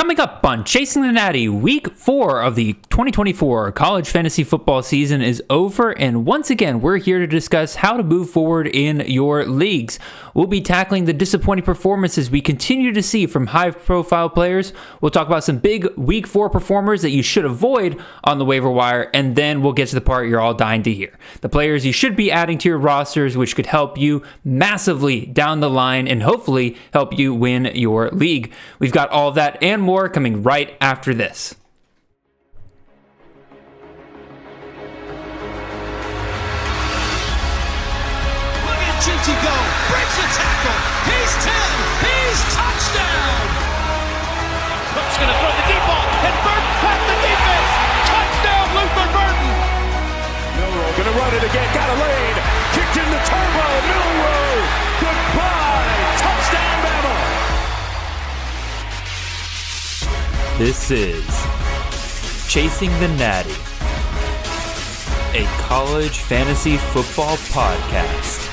Coming up on Chasing the Natty, Week 4 of the 2024 college fantasy football season is over, and once again, we're here to discuss how to move forward in your leagues. We'll be tackling the disappointing performances we continue to see from high-profile players. We'll talk about some big Week 4 performers that you should avoid on the waiver wire, and then we'll get to the part you're all dying to hear. The players you should be adding to your rosters, which could help you massively down the line and hopefully help you win your league. We've got all of that and more coming right after this. Look at Jinty go, breaks the tackle, he's 10, he's touchdown! Cook's gonna throw the deep ball, and Burton past the defense, touchdown Luther Burton! Milrow gonna run it again, got a lane, kicked in the turbo, Milrow, goodbye, touchdown Bama! This is Chasing the Natty, a college fantasy football podcast.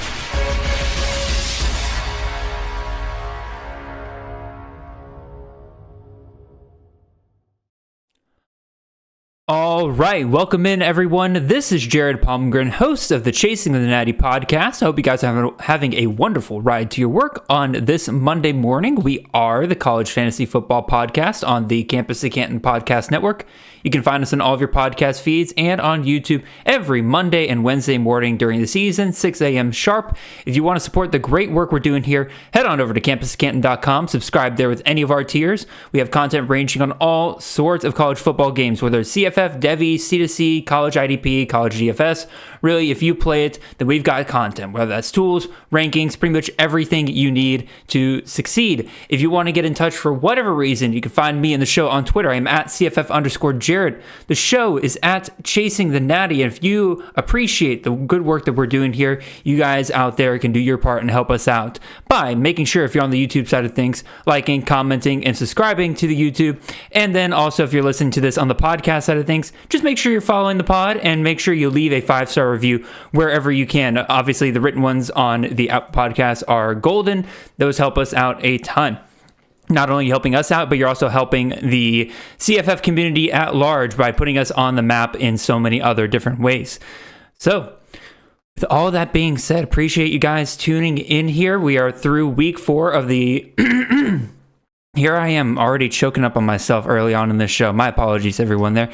All right, welcome in everyone. This is Jared Palmgren, host of the Chasing the Natty podcast. I hope you guys are having a wonderful ride to your work on this Monday morning. We are the College Fantasy Football Podcast on the Campus of Canton Podcast Network. You can find us on all of your podcast feeds and on YouTube every Monday and Wednesday morning during the season, 6 a.m. sharp. If you want to support the great work we're doing here, head on over to campuscanton.com, subscribe there with any of our tiers. We have content ranging on all sorts of college football games, whether it's CFF, Devy, C2C, College IDP, College DFS. Really, if you play it, then we've got content, whether that's tools, rankings, pretty much everything you need to succeed. If you want to get in touch for whatever reason, you can find me and the show on Twitter. I'm at CFF_Jared. The show is at Chasing the Natty. And if you appreciate the good work that we're doing here, you guys out there can do your part and help us out by making sure, if you're on the YouTube side of things, liking, commenting, and subscribing to the YouTube. And then also, if you're listening to this on the podcast side of things, just make sure you're following the pod and make sure you leave a 5-star review wherever you can. Obviously, the written ones on the Apple podcast are golden. Those help us out a ton. Not only helping us out, but you're also helping the CFF community at large by putting us on the map in so many other different ways. So, with all that being said, appreciate you guys tuning in here. We are through week 4 of the... Here I am already choking up on myself early on in this show. My apologies, everyone there.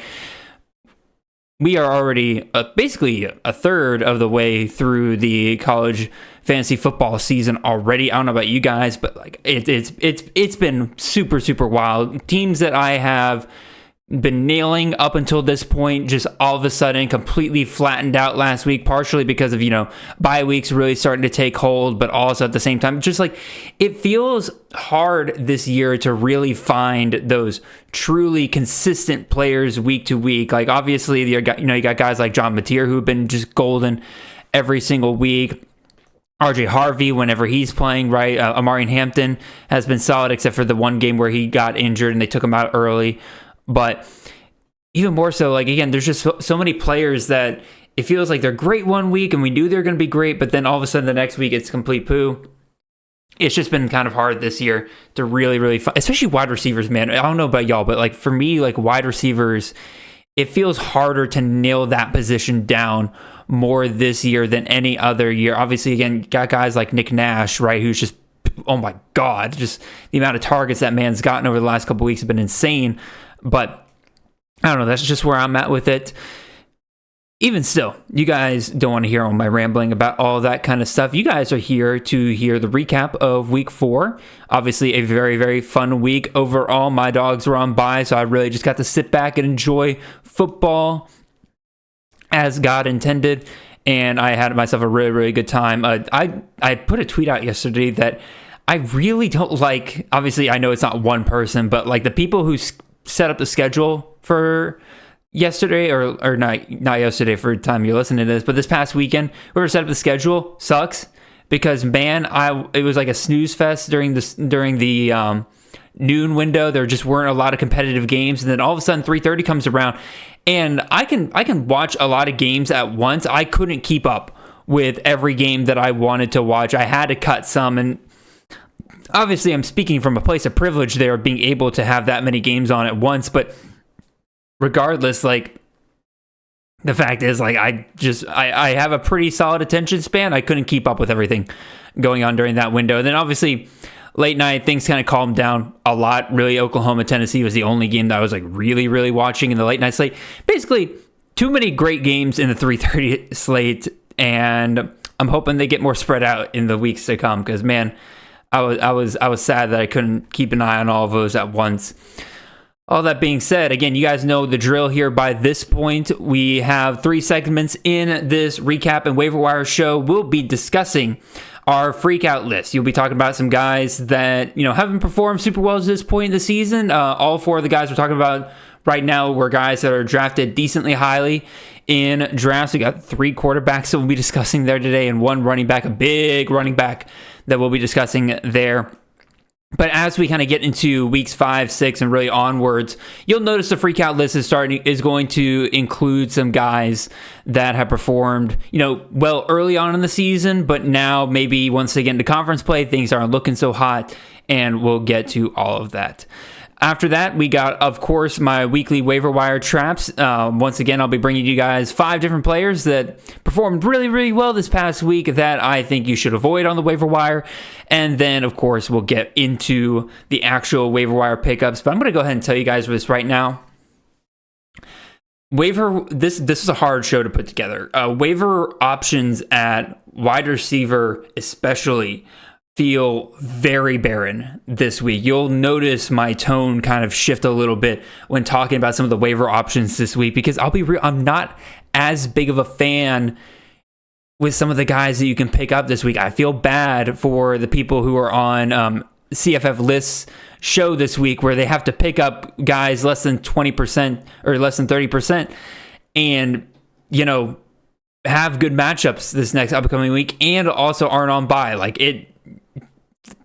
We are already basically a third of the way through the college fantasy football season already. I don't know about you guys, but like it's been super wild. Teams that I have been nailing up until this point just all of a sudden completely flattened out last week, partially because of, bye weeks really starting to take hold, but also at the same time, just like it feels hard this year to really find those truly consistent players week to week. Like obviously you got guys like John Mateer who've been just golden every single week. RJ Harvey, whenever he's playing, right? Amari Hampton has been solid except for the one game where he got injured and they took him out early. But even more so, like, again, there's just so many players that it feels like they're great one week and we knew they're going to be great, but then all of a sudden the next week it's complete poo. It's just been kind of hard this year to really especially wide receivers, man. I don't know about y'all, but like for me, like wide receivers, it feels harder to nail that position down more this year than any other year. Obviously, again, got guys like Nick Nash, right, who's just, oh my God, just the amount of targets that man's gotten over the last couple of weeks have been insane. But I don't know, that's just where I'm at with it. Even still, you guys don't want to hear all my rambling about all that kind of stuff. You guys are here to hear the recap of week 4. Obviously, a very fun week overall. My dogs were on bye, so I really just got to sit back and enjoy football as God intended. And I had myself a really good time. I put a tweet out yesterday that I really don't like. Obviously, I know it's not one person, but like the people who set up the schedule for yesterday or not yesterday for the time you're listening to this, but this past weekend, whoever set up the schedule sucks because man, it was like a snooze fest during the noon window. There just weren't a lot of competitive games, and then all of a sudden 3:30 comes around, and I can watch a lot of games at once. I couldn't keep up with every game that I wanted to watch. I had to cut some, and obviously I'm speaking from a place of privilege there, being able to have that many games on at once, but regardless, like, the fact is, like, I have a pretty solid attention span. I couldn't keep up with everything going on during that window. And then obviously late night, things kind of calmed down a lot. Really, Oklahoma, Tennessee was the only game that I was like really watching in the late night slate. Basically, too many great games in the 3:30 slate, and I'm hoping they get more spread out in the weeks to come, because man, I was sad that I couldn't keep an eye on all of those at once. All that being said, again, you guys know the drill here by this point. We have 3 segments in this recap and waiver wire show. We'll be discussing our freakout list. You'll be talking about some guys that, haven't performed super well at this point in the season. All 4 of the guys we're talking about right now were guys that are drafted decently highly in drafts. We got 3 quarterbacks that we'll be discussing there today, and 1 running back, a big running back that we'll be discussing there. But as we kind of get into weeks 5, 6, and really onwards, you'll notice the freakout list is going to include some guys that have performed, well early on in the season, but now maybe once they get into conference play, things aren't looking so hot, and we'll get to all of that. After that, we got, of course, my weekly waiver wire traps. Once again, I'll be bringing you guys 5 different players that performed really well this past week that I think you should avoid on the waiver wire. And then, of course, we'll get into the actual waiver wire pickups. But I'm going to go ahead and tell you guys this right now. This is a hard show to put together. Waiver options at wide receiver especially feel very barren this week. You'll notice my tone kind of shift a little bit when talking about some of the waiver options this week, because I'll be real, I'm not as big of a fan with some of the guys that you can pick up this week. I feel bad for the people who are on CFF lists show this week, where they have to pick up guys less than 20% or less than 30% and, have good matchups this next upcoming week, and also aren't on bye.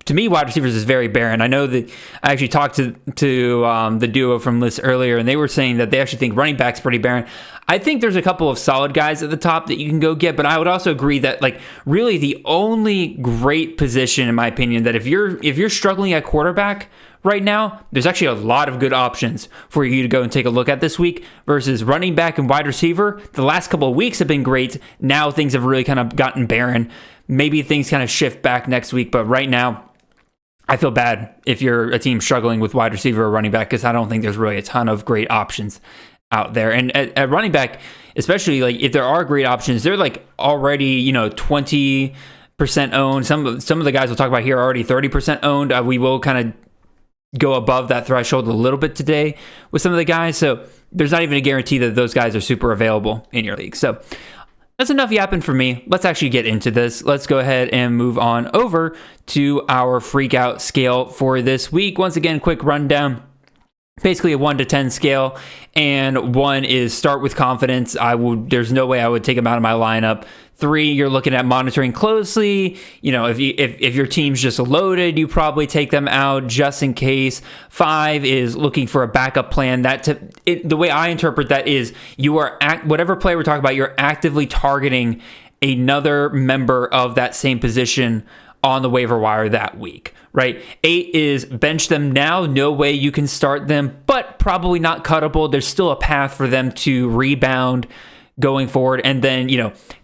To me, wide receivers is very barren. I know that I actually talked to the duo from List earlier, and they were saying that they actually think running back's pretty barren. I think there's a couple of solid guys at the top that you can go get, but I would also agree that really the only great position, in my opinion, that if you're struggling at quarterback right now, there's actually a lot of good options for you to go and take a look at this week, versus running back and wide receiver. The last couple of weeks have been great. Now things have really kind of gotten barren. Maybe things kind of shift back next week, but right now, I feel bad if you're a team struggling with wide receiver or running back, because I don't think there's really a ton of great options out there. And at running back, especially, if there are great options, they're already 20% owned. Some of the guys we'll talk about here are already 30% owned. We will kind of go above that threshold a little bit today with some of the guys. So there's not even a guarantee that those guys are super available in your league. So that's enough yapping for me. Let's actually get into this. Let's go ahead and move on over to our freakout scale for this week. Once again, quick rundown. Basically a 1 to 10 scale, and 1 is start with confidence. There's no way I would take him out of my lineup. 3, you're looking at monitoring closely. If your team's just loaded, you probably take them out just in case. 5 is looking for a backup plan. The way I interpret that is whatever player we're talking about, you're actively targeting another member of that same position on the waiver wire that week, right? 8 is bench them now. No way you can start them, but probably not cuttable. There's still a path for them to rebound going forward. And then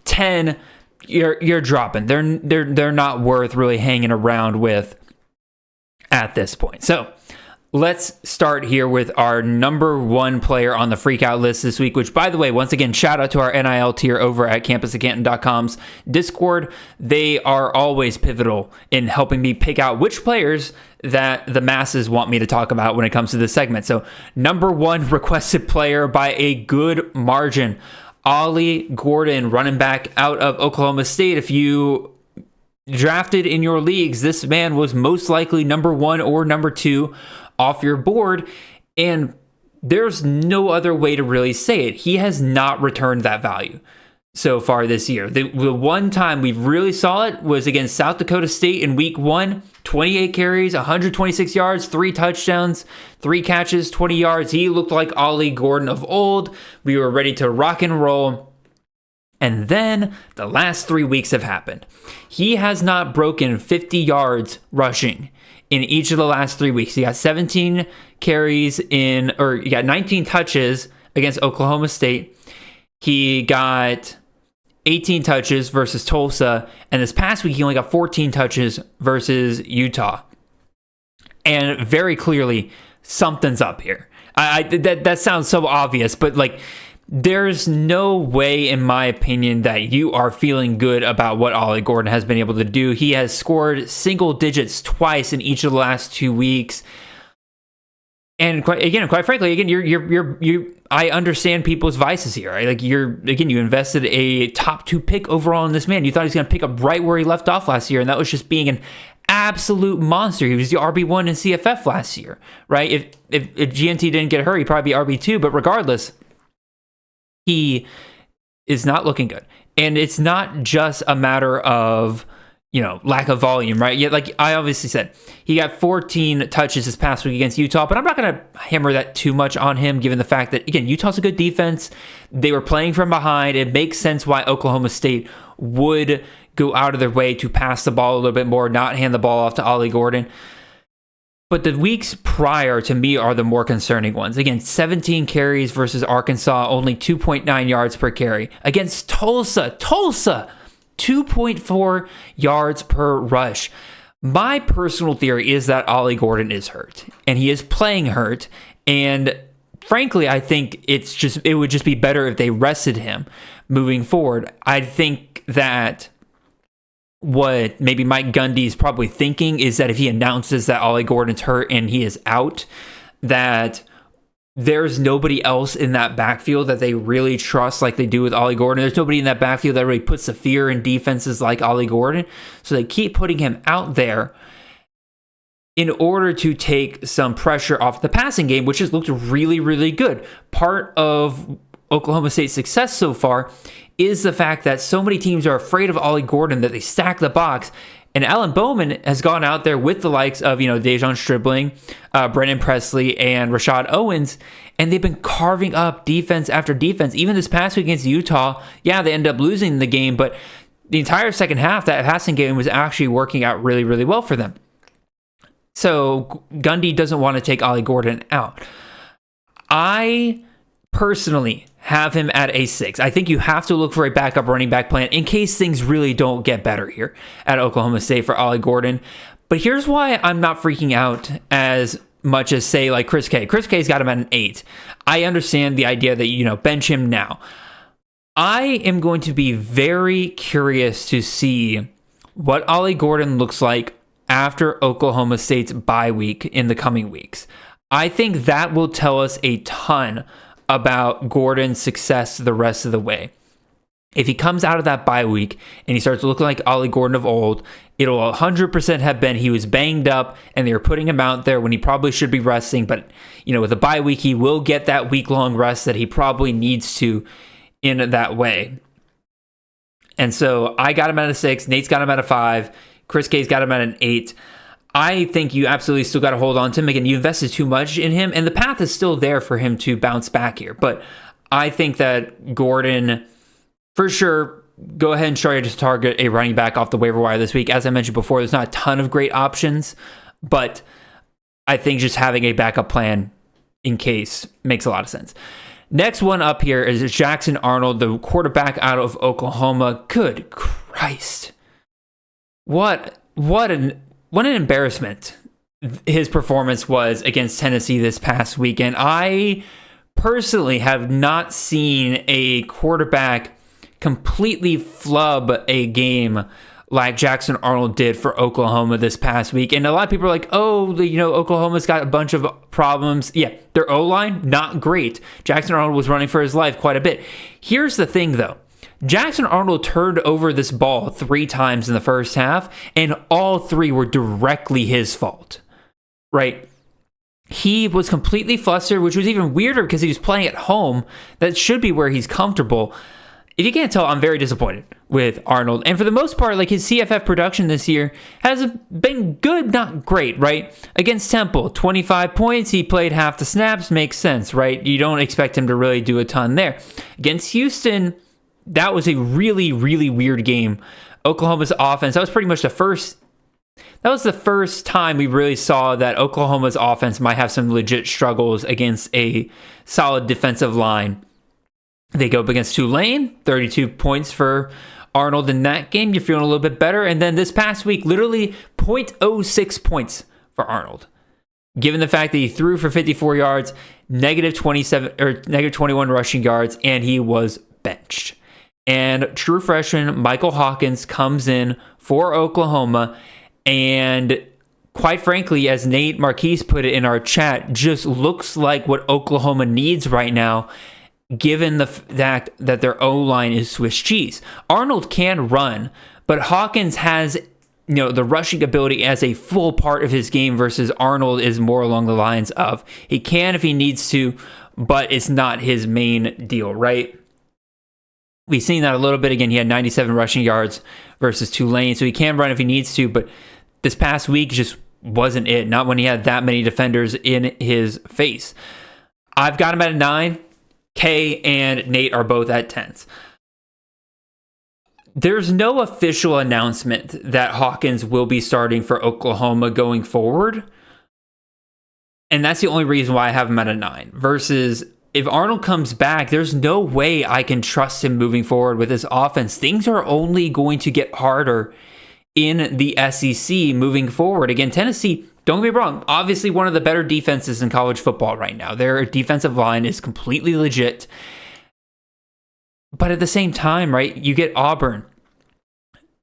10, you're dropping. They're not worth really hanging around with at this point. So let's start here with our number 1 player on the freakout list this week, which, by the way, once again, shout out to our NIL tier over at campusofcanton.com's Discord. They are always pivotal in helping me pick out which players that the masses want me to talk about when it comes to this segment. So number 1 requested player by a good margin, Ollie Gordon, running back out of Oklahoma State. If you drafted in your leagues, this man was most likely number 1 or number 2 off your board, and there's no other way to really say it. He has not returned that value so far this year. The one time we really saw it was against South Dakota State in week 1, 28 carries, 126 yards, 3 touchdowns, 3 catches, 20 yards. He looked like Ollie Gordon of old. We were ready to rock and roll. And then the last 3 weeks have happened. He has not broken 50 yards rushing in each of the last 3 weeks. He got 17 carries he got 19 touches against Oklahoma State. He got 18 touches versus Tulsa. And this past week, he only got 14 touches versus Utah. And very clearly, something's up here. That sounds so obvious, but like, there's no way, in my opinion, that you are feeling good about what Ollie Gordon has been able to do. He has scored single digits twice in each of the last 2 weeks. And quite frankly, I understand people's vices here. Right? Like you invested a top 2 pick overall in this man. You thought he was going to pick up right where he left off last year, and that was just being an absolute monster. He was the RB1 in CFF last year, right? If GNT didn't get hurt, he'd probably be RB2. But regardless, he is not looking good. And it's not just a matter of, lack of volume, right? Yeah, like I obviously said, he got 14 touches this past week against Utah, but I'm not going to hammer that too much on him, given the fact that, again, Utah's a good defense. They were playing from behind. It makes sense why Oklahoma State would go out of their way to pass the ball a little bit more, not hand the ball off to Ollie Gordon. But the weeks prior, to me, are the more concerning ones. Again, 17 carries versus Arkansas, only 2.9 yards per carry. Against Tulsa, 2.4 yards per rush. My personal theory is that Ollie Gordon is hurt, and he is playing hurt. And frankly, I think it would just be better if they rested him moving forward. I think that what maybe Mike Gundy is probably thinking is that if he announces that Ollie Gordon's hurt and he is out, that there's nobody else in that backfield that they really trust like they do with Ollie Gordon. There's nobody in that backfield that really puts the fear in defenses like Ollie Gordon. So they keep putting him out there in order to take some pressure off the passing game, which has looked really, really good. Part of Oklahoma State's success so far is the fact that so many teams are afraid of Ollie Gordon that they stack the box. And Alan Bowman has gone out there with the likes of, Dejon Stribling, Brennan Presley, and Rashad Owens, and they've been carving up defense after defense. Even this past week against Utah, they ended up losing the game, but the entire second half, that passing game was actually working out really, really well for them. So Gundy doesn't want to take Ollie Gordon out. I personally have him at a 6. I think you have to look for a backup running back plan in case things really don't get better here at Oklahoma State for Ollie Gordon. But here's why I'm not freaking out as much as, say, like Chris K. Chris K's got him at an 8. I understand the idea that, bench him now. I am going to be very curious to see what Ollie Gordon looks like after Oklahoma State's bye week in the coming weeks. I think that will tell us a ton about Gordon's success the rest of the way. If he comes out of that bye week and he starts looking like Ollie Gordon of old, it'll 100% have been he was banged up and they were putting him out there when he probably should be resting. But, with a bye week, he will get that week-long rest that he probably needs to in that way. And so I got him at a 6. Nate's got him at a 5. Chris K's got him at an 8. I think you absolutely still got to hold on to him. Again, you invested too much in him, and the path is still there for him to bounce back here. But I think that Gordon, for sure, go ahead and try to target a running back off the waiver wire this week. As I mentioned before, there's not a ton of great options, but I think just having a backup plan in case makes a lot of sense. Next one up here is Jackson Arnold, the quarterback out of Oklahoma. Good Christ. What an embarrassment his performance was against Tennessee this past weekend. I personally have not seen a quarterback completely flub a game like Jackson Arnold did for Oklahoma this past week. And a lot of people are like, Oklahoma's got a bunch of problems. Yeah, their O-line, not great. Jackson Arnold was running for his life quite a bit. Here's the thing, though. Jackson Arnold turned over this ball 3 times in the first half, and all 3 were directly his fault, right? He was completely flustered, which was even weirder because he was playing at home. That should be where he's comfortable. If you can't tell, I'm very disappointed with Arnold. And for the most part, his CFF production this year has been good, not great, right? Against Temple, 25 points. He played half the snaps. Makes sense, right? You don't expect him to really do a ton there. Against Houston, that was a really, really weird game. Oklahoma's offense, that was pretty much the first time we really saw that Oklahoma's offense might have some legit struggles against a solid defensive line. They go up against Tulane, 32 points for Arnold in that game. You're feeling a little bit better. And then this past week, literally 0.06 points for Arnold. Given the fact that he threw for 54 yards, negative 27 or negative 21 rushing yards, and he was benched. And true freshman Michael Hawkins comes in for Oklahoma, and quite frankly, as Nate Marquise put it in our chat, just looks like what Oklahoma needs right now, given the fact that their O-line is Swiss cheese. Arnold can run, but Hawkins has the rushing ability as a full part of his game versus Arnold is more along the lines of he can if he needs to, but it's not his main deal, right? We've seen that a little bit. Again, he had 97 rushing yards versus Tulane, so he can run if he needs to, but this past week just wasn't it. Not when he had that many defenders in his face. I've got him at a 9. Kay and Nate are both at 10s. There's no official announcement that Hawkins will be starting for Oklahoma going forward. And that's the only reason why I have him at a 9. Versus if Arnold comes back, there's no way I can trust him moving forward with his offense. Things are only going to get harder in the SEC moving forward. Again, Tennessee, don't get me wrong, obviously one of the better defenses in college football right now. Their defensive line is completely legit. But at the same time, right, you get Auburn.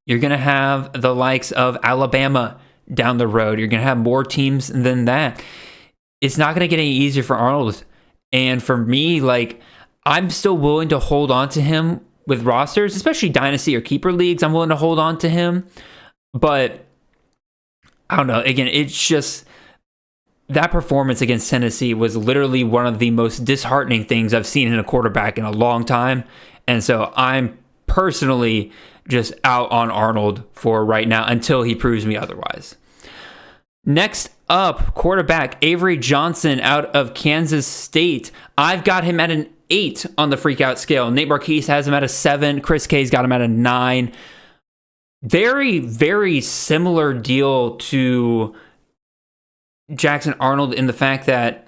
You're going to have the likes of Alabama down the road. You're going to have more teams than that. It's not going to get any easier for Arnold. And for me, I'm still willing to hold on to him with rosters, especially dynasty or keeper leagues. I'm willing to hold on to him. But I don't know. Again, it's just that performance against Tennessee was literally one of the most disheartening things I've seen in a quarterback in a long time. And so I'm personally just out on Arnold for right now until he proves me otherwise. Next up, quarterback Avery Johnson out of Kansas State. I've got him at an 8 on the Freakout scale. Nate Marquise has him at a 7. Chris K's got him at a 9. Very, very similar deal to Jackson Arnold in the fact that,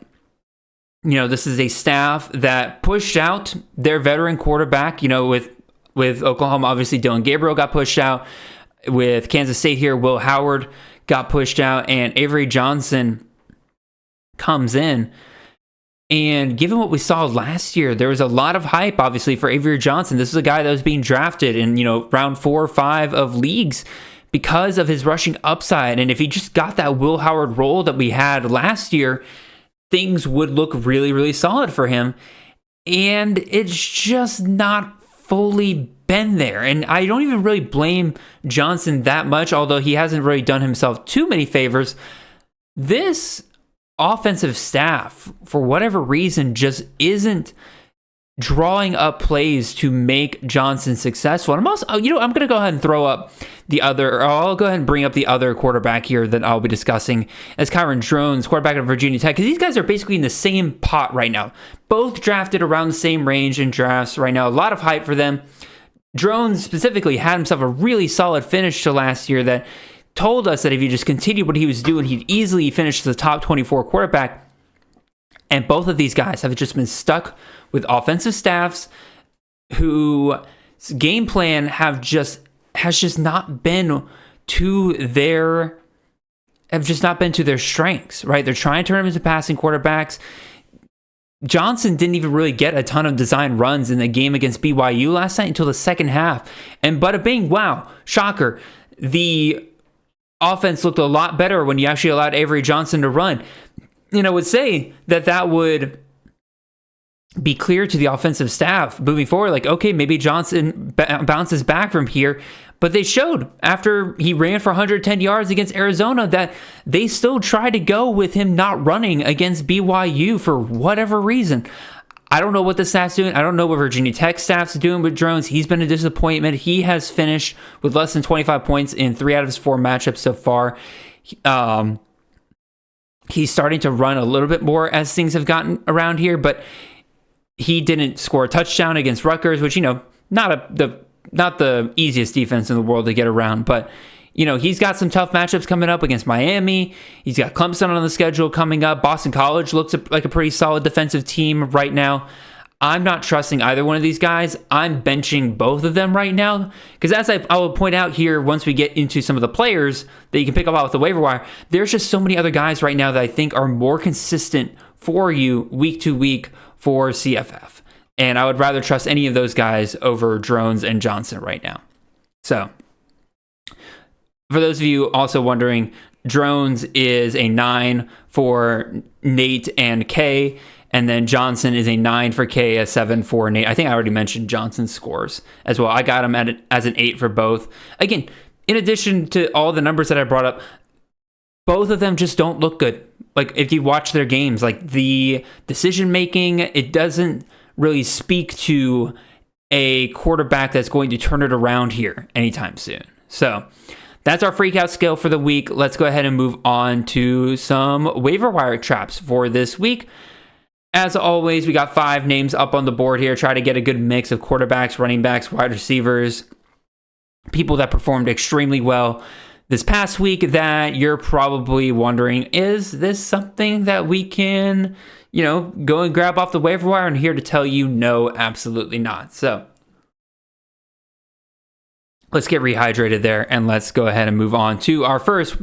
this is a staff that pushed out their veteran quarterback, with Oklahoma. Obviously, Dylan Gabriel got pushed out. With Kansas State here, Will Howard got pushed out, and Avery Johnson comes in. And given what we saw last year, there was a lot of hype, obviously, for Avery Johnson. This is a guy that was being drafted in, round 4 or 5 of leagues because of his rushing upside. And if he just got that Will Howard role that we had last year, things would look really, really solid for him. And it's just not fully been there. And I don't even really blame Johnson that much, although he hasn't really done himself too many favors. This offensive staff, for whatever reason, just isn't drawing up plays to make Johnson successful. And I'm also, I'm going to go ahead and I'll go ahead and bring up the other quarterback here that I'll be discussing as Kyron Drones, quarterback of Virginia Tech, because these guys are basically in the same pot right now. Both drafted around the same range in drafts right now. A lot of hype for them. Drones specifically had himself a really solid finish to last year that told us that if he just continued what he was doing, he'd easily finish as the top 24 quarterback. And both of these guys have just been stuck with offensive staffs whose game plan has just not been to their strengths, right? They're trying to turn him into passing quarterbacks. Johnson didn't even really get a ton of design runs in the game against BYU last night until the second half. And bada bing, wow, shocker. The offense looked a lot better when you actually allowed Avery Johnson to run. And I would say that would be clear to the offensive staff moving forward. Okay, maybe Johnson bounces back from here. But they showed after he ran for 110 yards against Arizona that they still tried to go with him not running against BYU for whatever reason. I don't know what the staff's doing. I don't know what Virginia Tech staff's doing with Drones. He's been a disappointment. He has finished with less than 25 points in 3 out of his 4 matchups so far. He's starting to run a little bit more as things have gotten around here, but he didn't score a touchdown against Rutgers, which, not the easiest defense in the world to get around, but he's got some tough matchups coming up against Miami. He's got Clemson on the schedule coming up. Boston College looks like a pretty solid defensive team right now. I'm not trusting either one of these guys. I'm benching both of them right now because, as I will point out here, once we get into some of the players that you can pick up out with the waiver wire, there's just so many other guys right now that I think are more consistent for you week to week for CFF. And I would rather trust any of those guys over Drones and Johnson right now. So, for those of you also wondering, Drones is a 9 for Nate and K. And then Johnson is a 9 for K, a 7 for Nate. I think I already mentioned Johnson's scores as well. I got him as an 8 for both. Again, in addition to all the numbers that I brought up, both of them just don't look good. Like, if you watch their games, like the decision making, it doesn't really speak to a quarterback that's going to turn it around here anytime soon. So that's our freakout scale for the week. Let's go ahead and move on to some waiver wire traps for this week. As always, we got 5 names up on the board here. Try to get a good mix of quarterbacks, running backs, wide receivers, people that performed extremely well this past week that you're probably wondering, is this something that we can, go and grab off the waiver wire? And here to tell you, no, absolutely not. So let's get rehydrated there and let's go ahead and move on to our first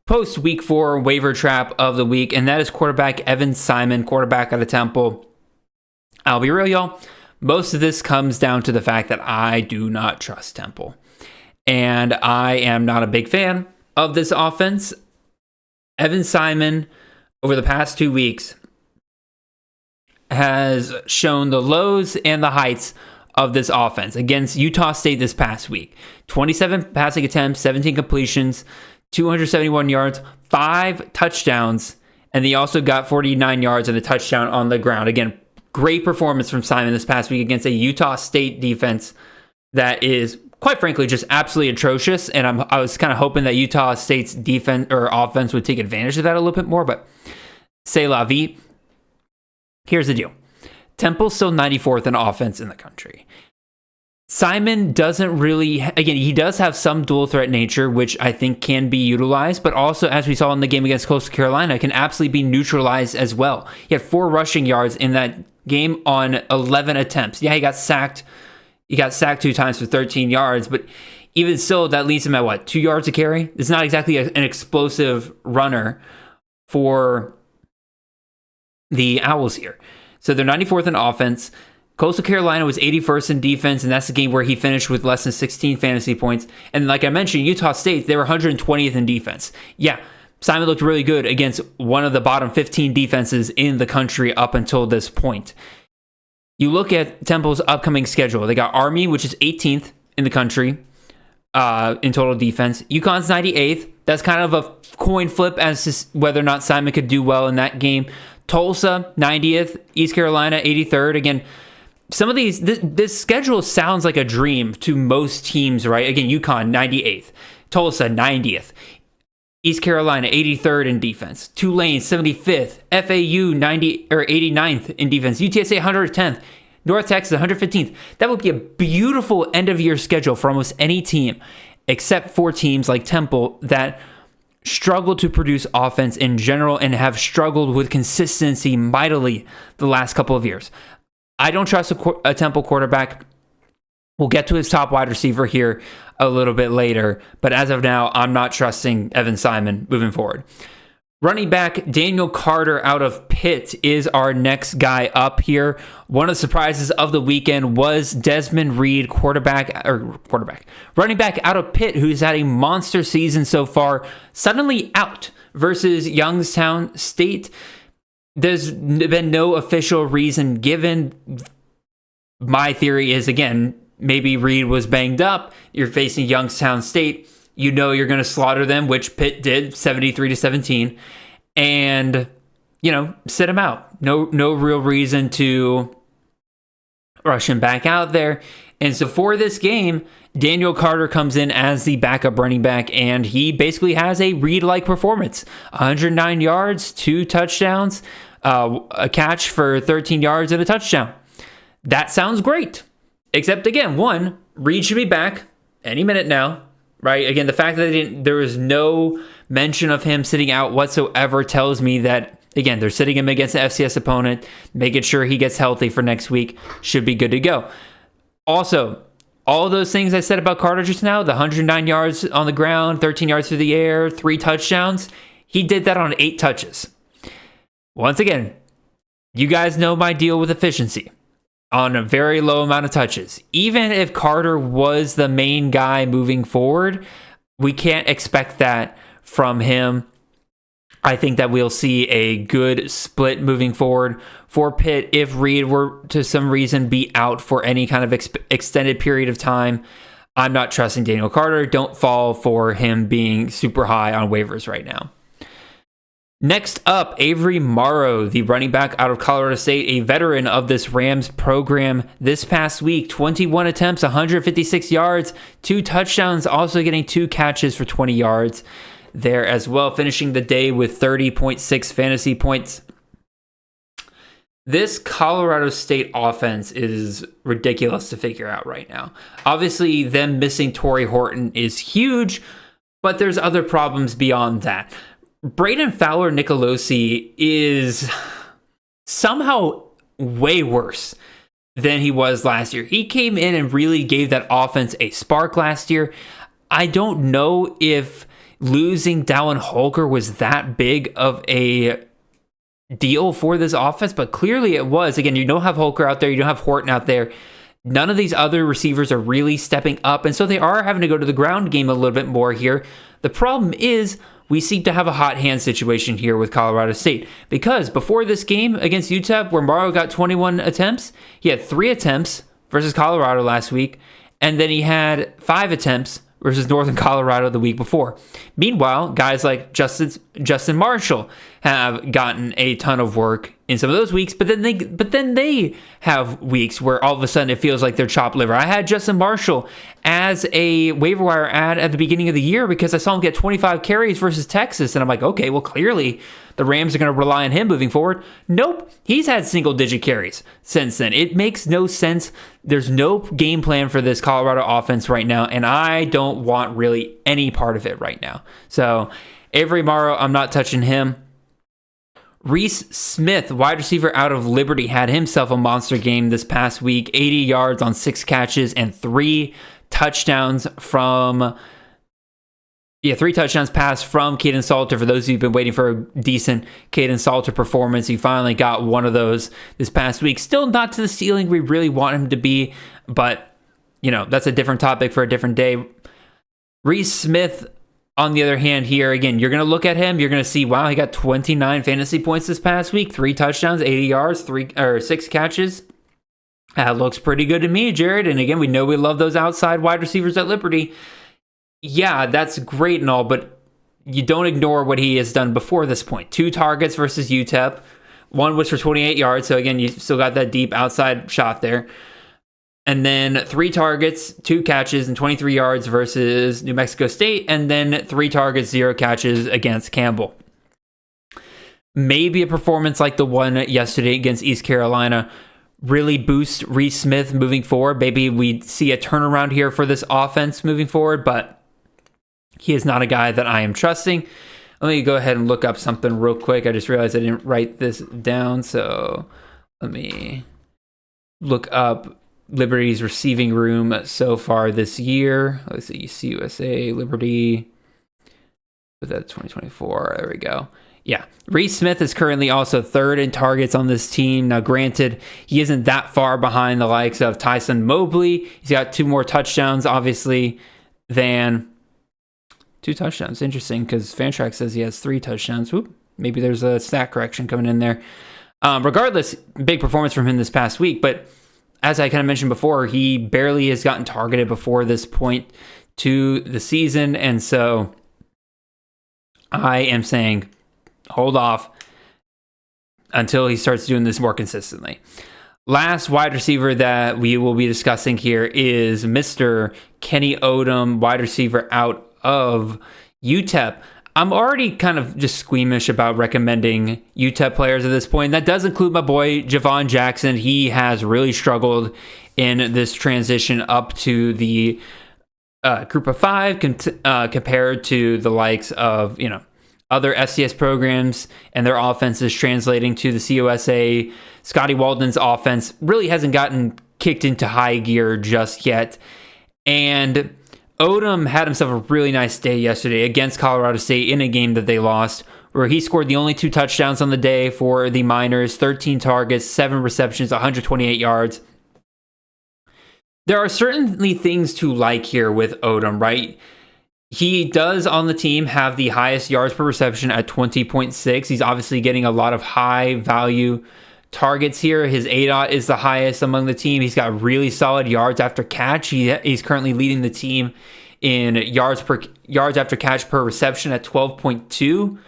post week 4 waiver trap of the week, and that is quarterback Evan Simon, quarterback out of Temple. I'll be real, y'all. Most of this comes down to the fact that I do not trust Temple, and I am not a big fan of this offense. Evan Simon, over the past 2 weeks, has shown the lows and the heights of this offense. Against Utah State this past week, 27 passing attempts, 17 completions, 271 yards, 5 touchdowns, and he also got 49 yards and a touchdown on the ground. Again, great performance from Simon this past week against a Utah State defense that is, quite frankly, just absolutely atrocious. And I was kind of hoping that Utah State's defense or offense would take advantage of that a little bit more, but c'est la vie. Here's the deal. Temple's still 94th in offense in the country. Simon doesn't really, again, he does have some dual threat nature, which I think can be utilized, but also, as we saw in the game against Coastal Carolina, can absolutely be neutralized as well. He had 4 rushing yards in that game on 11 attempts. Yeah, he got sacked. He got sacked 2 times for 13 yards, but even still, that leads him at 2 yards a carry? It's not exactly an explosive runner for the Owls here. So they're 94th in offense. Coastal Carolina was 81st in defense, and that's the game where he finished with less than 16 fantasy points. And like I mentioned, Utah State, they were 120th in defense. Yeah, Simon looked really good against one of the bottom 15 defenses in the country up until this point. You look at Temple's upcoming schedule. They got Army, which is 18th in the country in total defense. UConn's 98th. That's kind of a coin flip as to whether or not Simon could do well in that game. Tulsa, 90th. East Carolina, 83rd. Again, some of these, this schedule sounds like a dream to most teams, right? Again, UConn, 98th. Tulsa, 90th. East Carolina, 83rd in defense. Tulane, 75th. FAU, 89th in defense. UTSA, 110th. North Texas, 115th. That would be a beautiful end-of-year schedule for almost any team, except for teams like Temple that struggle to produce offense in general and have struggled with consistency mightily the last couple of years. I don't trust a Temple quarterback. We'll get to his top wide receiver here a little bit later, but as of now, I'm not trusting Evan Simon moving forward. Running back Daniel Carter out of Pitt is our next guy up here. One of the surprises of the weekend was Desmond Reed, running back out of Pitt, who's had a monster season so far, suddenly out versus Youngstown State. There's been no official reason given. My theory is, again, maybe Reed was banged up. You're facing Youngstown State. You know you're going to slaughter them, which Pitt did, 73-17, and, sit him out. No real reason to rush him back out there. And so for this game, Daniel Carter comes in as the backup running back, and he basically has a Reed-like performance. 109 yards, 2 touchdowns, a catch for 13 yards and a touchdown. That sounds great. Except again, one, Reed should be back any minute now, right? Again, the fact that there was no mention of him sitting out whatsoever tells me that, again, they're sitting him against an FCS opponent, making sure he gets healthy for next week, should be good to go. Also, all those things I said about Carter just now, the 109 yards on the ground, 13 yards through the air, 3 touchdowns, he did that on 8 touches. Once again, you guys know my deal with efficiency on a very low amount of touches. Even if Carter was the main guy moving forward, we can't expect that from him. I think that we'll see a good split moving forward for Pitt if Reed were to some reason be out for any kind of extended period of time. I'm not trusting Daniel Carter. Don't fall for him being super high on waivers right now. Next up, Avery Morrow, the running back out of Colorado State, a veteran of this Rams program this past week. 21 attempts, 156 yards, 2 touchdowns, also getting 2 catches for 20 yards there as well, finishing the day with 30.6 fantasy points. This Colorado State offense is ridiculous to figure out right now. Obviously, them missing Torrey Horton is huge, but there's other problems beyond that. Braden Fowler Nicolosi is somehow way worse than he was last year. He came in and really gave that offense a spark last year. I don't know if losing Dallin Holker was that big of a deal for this offense, but clearly it was. Again, you don't have Holker out there, you don't have Horton out there. None of these other receivers are really stepping up, and so they are having to go to the ground game a little bit more here. The problem is we seem to have a hot hand situation here with Colorado State, because before this game against UTEP, where Morrow got 21 attempts, he had 3 attempts versus Colorado last week, and then he had 5 attempts versus Northern Colorado the week before. Meanwhile, guys like Justin Marshall have gotten a ton of work in some of those weeks, but then they have weeks where all of a sudden it feels like they're chopped liver. I had Justin Marshall as a waiver wire ad at the beginning of the year because I saw him get 25 carries versus Texas, and I'm like, okay, well, clearly the Rams are going to rely on him moving forward. Nope, he's had single-digit carries since then. It makes no sense. There's no game plan for this Colorado offense right now, and I don't want really any part of it right now. So Avery Morrow, I'm not touching him. Reese Smith, wide receiver out of Liberty, had himself a monster game this past week. 80 yards on 6 catches and 3 touchdowns from... 3 touchdowns passed from Caden Salter. For those of you who've been waiting for a decent Caden Salter performance, he finally got one of those this past week. Still not to the ceiling we really want him to be, but, that's a different topic for a different day. Reese Smith, on the other hand here, again, you're going to look at him, you're going to see, wow, he got 29 fantasy points this past week, 3 touchdowns, 80 yards, 6 catches. That looks pretty good to me, Jared. And again, we know we love those outside wide receivers at Liberty. Yeah, that's great and all, but you don't ignore what he has done before this point. 2 targets versus UTEP. 1 was for 28 yards, so again, you still got that deep outside shot there. And then 3 targets, 2 catches, and 23 yards versus New Mexico State. And then 3 targets, 0 catches against Campbell. Maybe a performance like the one yesterday against East Carolina really boosts Reese Smith moving forward. Maybe we see a turnaround here for this offense moving forward, but he is not a guy that I am trusting. Let me go ahead and look up something real quick. I just realized I didn't write this down, so let me look up Liberty's receiving room so far this year. Let's see, CUSA, Liberty, with that 2024. There we go. Yeah, Reese Smith is currently also 3rd in targets on this team. Now, granted, he isn't that far behind the likes of Tyson Mobley. He's got 2 more touchdowns, obviously, than 2 touchdowns. Interesting, because Fantrax says he has 3 touchdowns. Whoop, maybe there's a stat correction coming in there. Regardless, big performance from him this past week, but as I kind of mentioned before, he barely has gotten targeted before this point to the season, and so I am saying hold off until he starts doing this more consistently. Last wide receiver that we will be discussing here is Mr. Kenny Odom, wide receiver out of UTEP. I'm already kind of just squeamish about recommending UTEP players at this point. That does include my boy Javon Jackson. He has really struggled in this transition up to the group of five compared to the likes of, other FCS programs and their offenses translating to the COSA. Scotty Walden's offense really hasn't gotten kicked into high gear just yet. And Odom had himself a really nice day yesterday against Colorado State in a game that they lost, where he scored the only 2 touchdowns on the day for the Miners, 13 targets, 7 receptions, 128 yards. There are certainly things to like here with Odom, right? He does on the team have the highest yards per reception at 20.6. He's obviously getting a lot of high value targets here. His ADOT is the highest among the team. He's got really solid yards after catch. He's currently leading the team in yards after catch per reception at 12.2,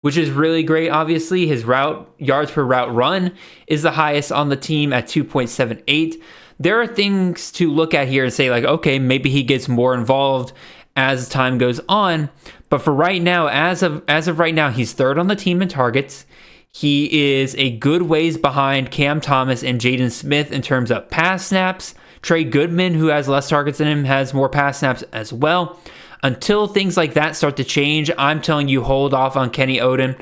which is really great. Obviously, his yards per route run is the highest on the team at 2.78. There are things to look at here and say, like, okay, maybe he gets more involved as time goes on. But for right now, as of right now, he's third on the team in targets. He is a good ways behind Cam Thomas and Jaden Smith in terms of pass snaps. Trey Goodman, who has less targets than him, has more pass snaps as well. Until things like that start to change, I'm telling you, hold off on Kenny Odom.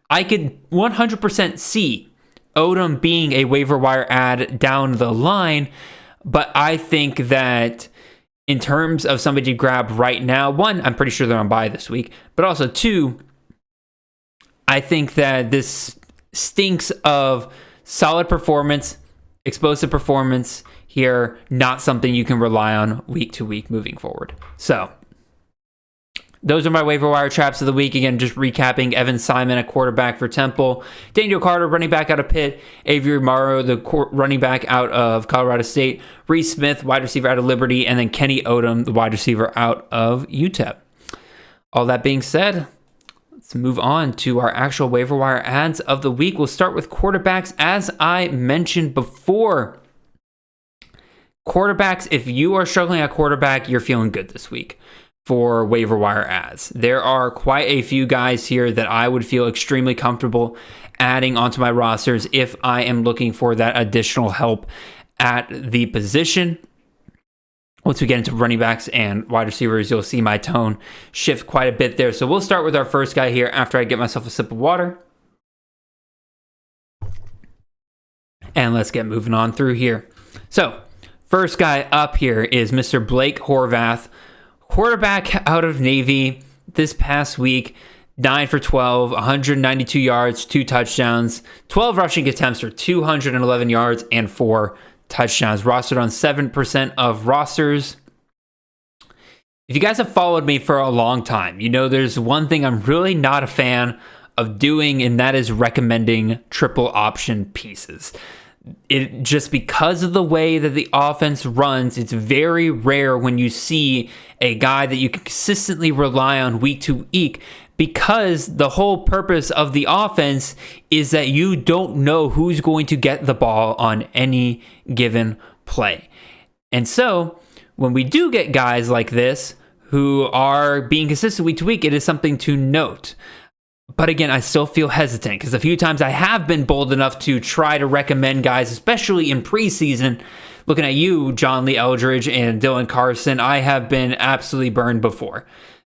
I could 100% see Odom being a waiver wire ad down the line, but I think that in terms of somebody to grab right now, one, I'm pretty sure they're on bye this week, but also two, I think that this stinks of solid performance, explosive performance here, not something you can rely on week to week moving forward. So those are my waiver wire traps of the week. Again, just recapping: Evan Simon, a quarterback for Temple; Daniel Carter, running back out of Pitt; Avery Morrow, the running back out of Colorado State; Reese Smith, wide receiver out of Liberty; and then Kenny Odom, the wide receiver out of UTEP. All that being said, let's move on to our actual waiver wire ads of the week. We'll start with quarterbacks. As I mentioned before, quarterbacks, if you are struggling at quarterback, you're feeling good this week for waiver wire ads. There are quite a few guys here that I would feel extremely comfortable adding onto my rosters if I am looking for that additional help at the position. Once we get into running backs and wide receivers, you'll see my tone shift quite a bit there. So we'll start with our first guy here after I get myself a sip of water. And let's get moving on through here. So first guy up here is Mr. Blake Horvath, quarterback out of Navy. This past week, 9 for 12, 192 yards, 2 touchdowns, 12 rushing attempts for 211 yards and 4 touchdowns. Rostered on 7% of rosters. If you guys have followed me for a long time, you know there's one thing I'm really not a fan of doing, and that is recommending triple option pieces. It just because of the way that the offense runs, it's very rare when you see a guy that you can consistently rely on week to week, because the whole purpose of the offense is that you don't know who's going to get the ball on any given play. And so when we do get guys like this who are being consistent week to week, it is something to note. But again, I still feel hesitant because a few times I have been bold enough to try to recommend guys, especially in preseason. Looking at you, John Lee Eldridge and Dylan Carson, I have been absolutely burned before.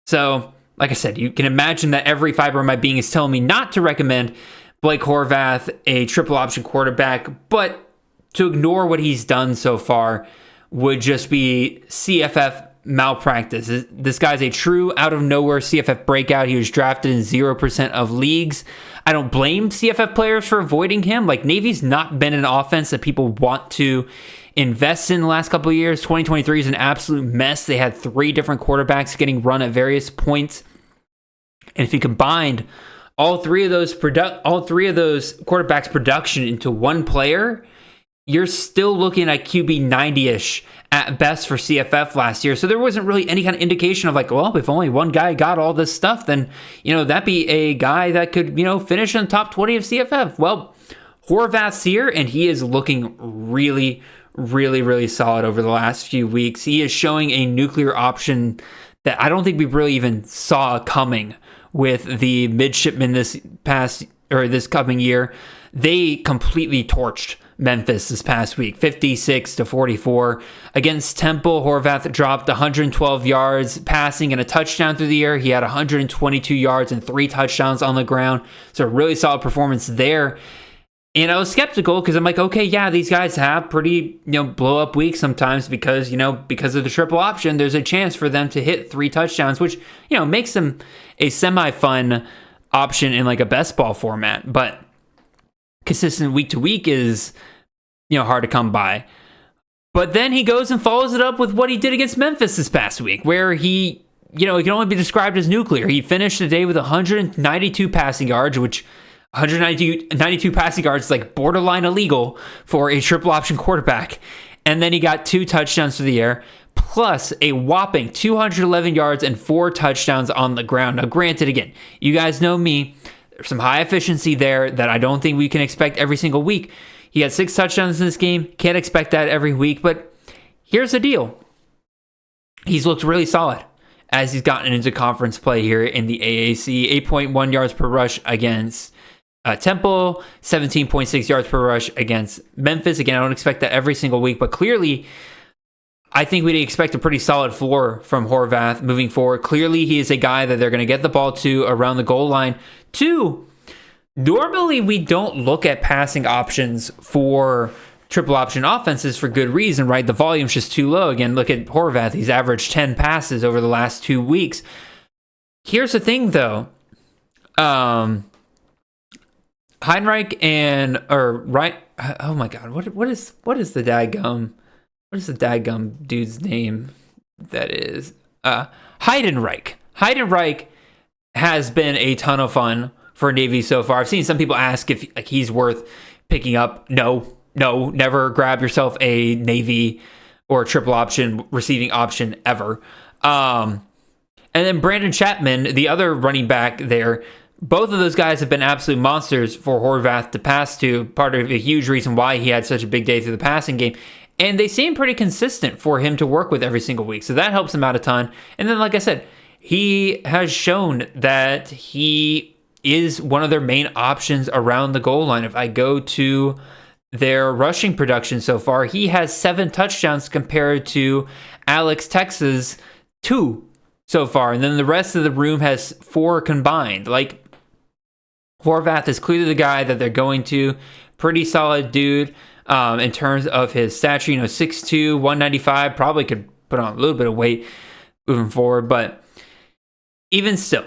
So, like I said, you can imagine that every fiber of my being is telling me not to recommend Blake Horvath, a triple option quarterback, but to ignore what he's done so far would just be CFF malpractice. This guy's a true out of nowhere CFF breakout. He was drafted in 0% of leagues. I don't blame CFF players for avoiding him. Like, Navy's not been an offense that people want to invest in the last couple of years. 2023 is an absolute mess. They had 3 different quarterbacks getting run at various points. And if you combined all three of those quarterbacks' production into one player, you're still looking at QB 90-ish at best for CFF last year. So there wasn't really any kind of indication of like, well, if only one guy got all this stuff, then, that'd be a guy that could, finish in the top 20 of CFF. Well, Horvath's here, and he is looking really, really, really solid over the last few weeks. He is showing a nuclear option that I don't think we really even saw coming with the midshipmen this coming year. They completely torched Memphis this past week, 56-44. Against Temple, Horvath dropped 112 yards passing and a touchdown through the air. He had 122 yards and 3 touchdowns on the ground. So a really solid performance there. And I was skeptical because I'm like, okay, yeah, these guys have pretty, blow up weeks sometimes because of the triple option, there's a chance for them to hit 3 touchdowns, which, makes them a semi-fun option in like a best ball format. But consistent week to week is, hard to come by. But then he goes and follows it up with what he did against Memphis this past week, where he, it can only be described as nuclear. He finished the day with 192 passing yards, which 192 passing yards is like borderline illegal for a triple option quarterback. And then he got 2 touchdowns through the air, plus a whopping 211 yards and 4 touchdowns on the ground. Now, granted, again, you guys know me. There's some high efficiency there that I don't think we can expect every single week. He had 6 touchdowns in this game. Can't expect that every week. But here's the deal. He's looked really solid as he's gotten into conference play here in the AAC. 8.1 yards per rush against Temple, 17.6 yards per rush against Memphis. Again, I don't expect that every single week, but clearly, I think we'd expect a pretty solid floor from Horvath moving forward. Clearly, he is a guy that they're going to get the ball to around the goal line. 2, normally we don't look at passing options for triple option offenses for good reason, right? The volume's just too low. Again, look at Horvath. He's averaged 10 passes over the last 2 weeks. Here's the thing, though. Heinrich oh my God, what is the dadgum dude's name? That is Heidenreich. Heidenreich has been a ton of fun for Navy so far. I've seen some people ask if he's worth picking up. No, never grab yourself a Navy or a triple option receiving option ever. And then Brandon Chapman, the other running back there. Both of those guys have been absolute monsters for Horvath to pass to, part of a huge reason why he had such a big day through the passing game. And they seem pretty consistent for him to work with every single week. So that helps him out a ton. And then, like I said, he has shown that he is one of their main options around the goal line. If I go to their rushing production so far, he has 7 touchdowns compared to Alex Texas' 2 so far. And then the rest of the room has 4 combined. Like, Horvath is clearly the guy that they're going to. Pretty solid dude in terms of his stature. 6'2", 195. Probably could put on a little bit of weight moving forward. But even still,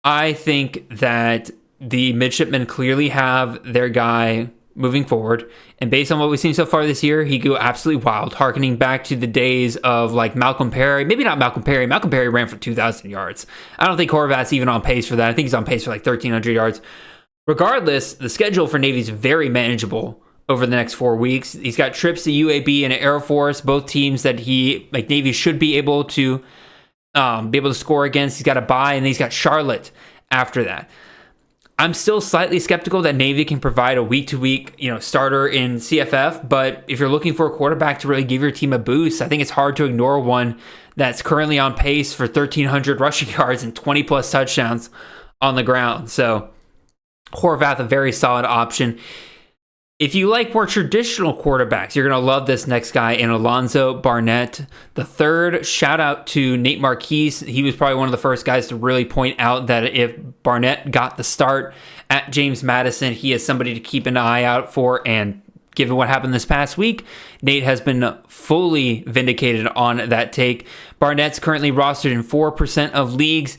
I think that the midshipmen clearly have their guy moving forward. And based on what we've seen so far this year, he go absolutely wild, harkening back to the days of like Malcolm Perry. Maybe not Malcolm Perry. Malcolm Perry ran for 2,000 yards. I don't think Horvath's even on pace for that. I think he's on pace for like 1,300 yards. Regardless, the schedule for Navy is very manageable over the next 4 weeks. He's got trips to UAB and Air Force, both teams that Navy should be able to score against. He's got a bye, and then he's got Charlotte after that. I'm still slightly skeptical that Navy can provide a week-to-week, starter in CFF, but if you're looking for a quarterback to really give your team a boost, I think it's hard to ignore one that's currently on pace for 1,300 rushing yards and 20-plus touchdowns on the ground. So Horvath, a very solid option. If you like more traditional quarterbacks, you're going to love this next guy in Alonzo Barnett. The third, shout out to Nate Marquise. He was probably one of the first guys to really point out that if Barnett got the start at James Madison, he is somebody to keep an eye out for. And given what happened this past week, Nate has been fully vindicated on that take. Barnett's currently rostered in 4% of leagues.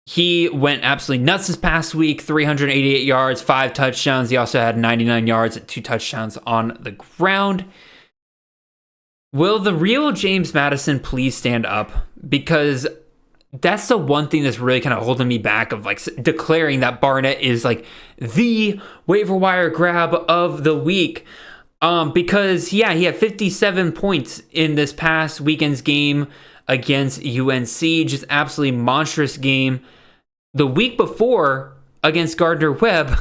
He went absolutely nuts this past week, 388 yards, 5 touchdowns. He also had 99 yards and 2 touchdowns on the ground. Will the real James Madison please stand up? Because that's the one thing that's really kind of holding me back of like declaring that Barnett is like the waiver wire grab of the week. Because, yeah, he had 57 points in this past weekend's game against UNC. Just absolutely monstrous game. The week before against Gardner-Webb,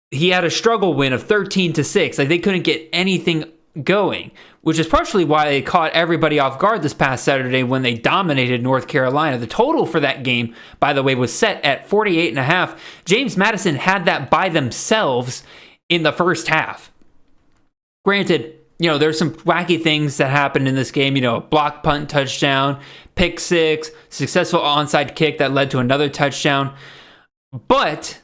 he had a struggle win of 13-6. Like they couldn't get anything going, which is partially why they caught everybody off guard this past Saturday when they dominated North Carolina. The total for that game, by the way, was set at 48.5. James Madison had that by themselves in the first half. Granted, there's some wacky things that happened in this game. Block punt touchdown, pick six, successful onside kick that led to another touchdown. But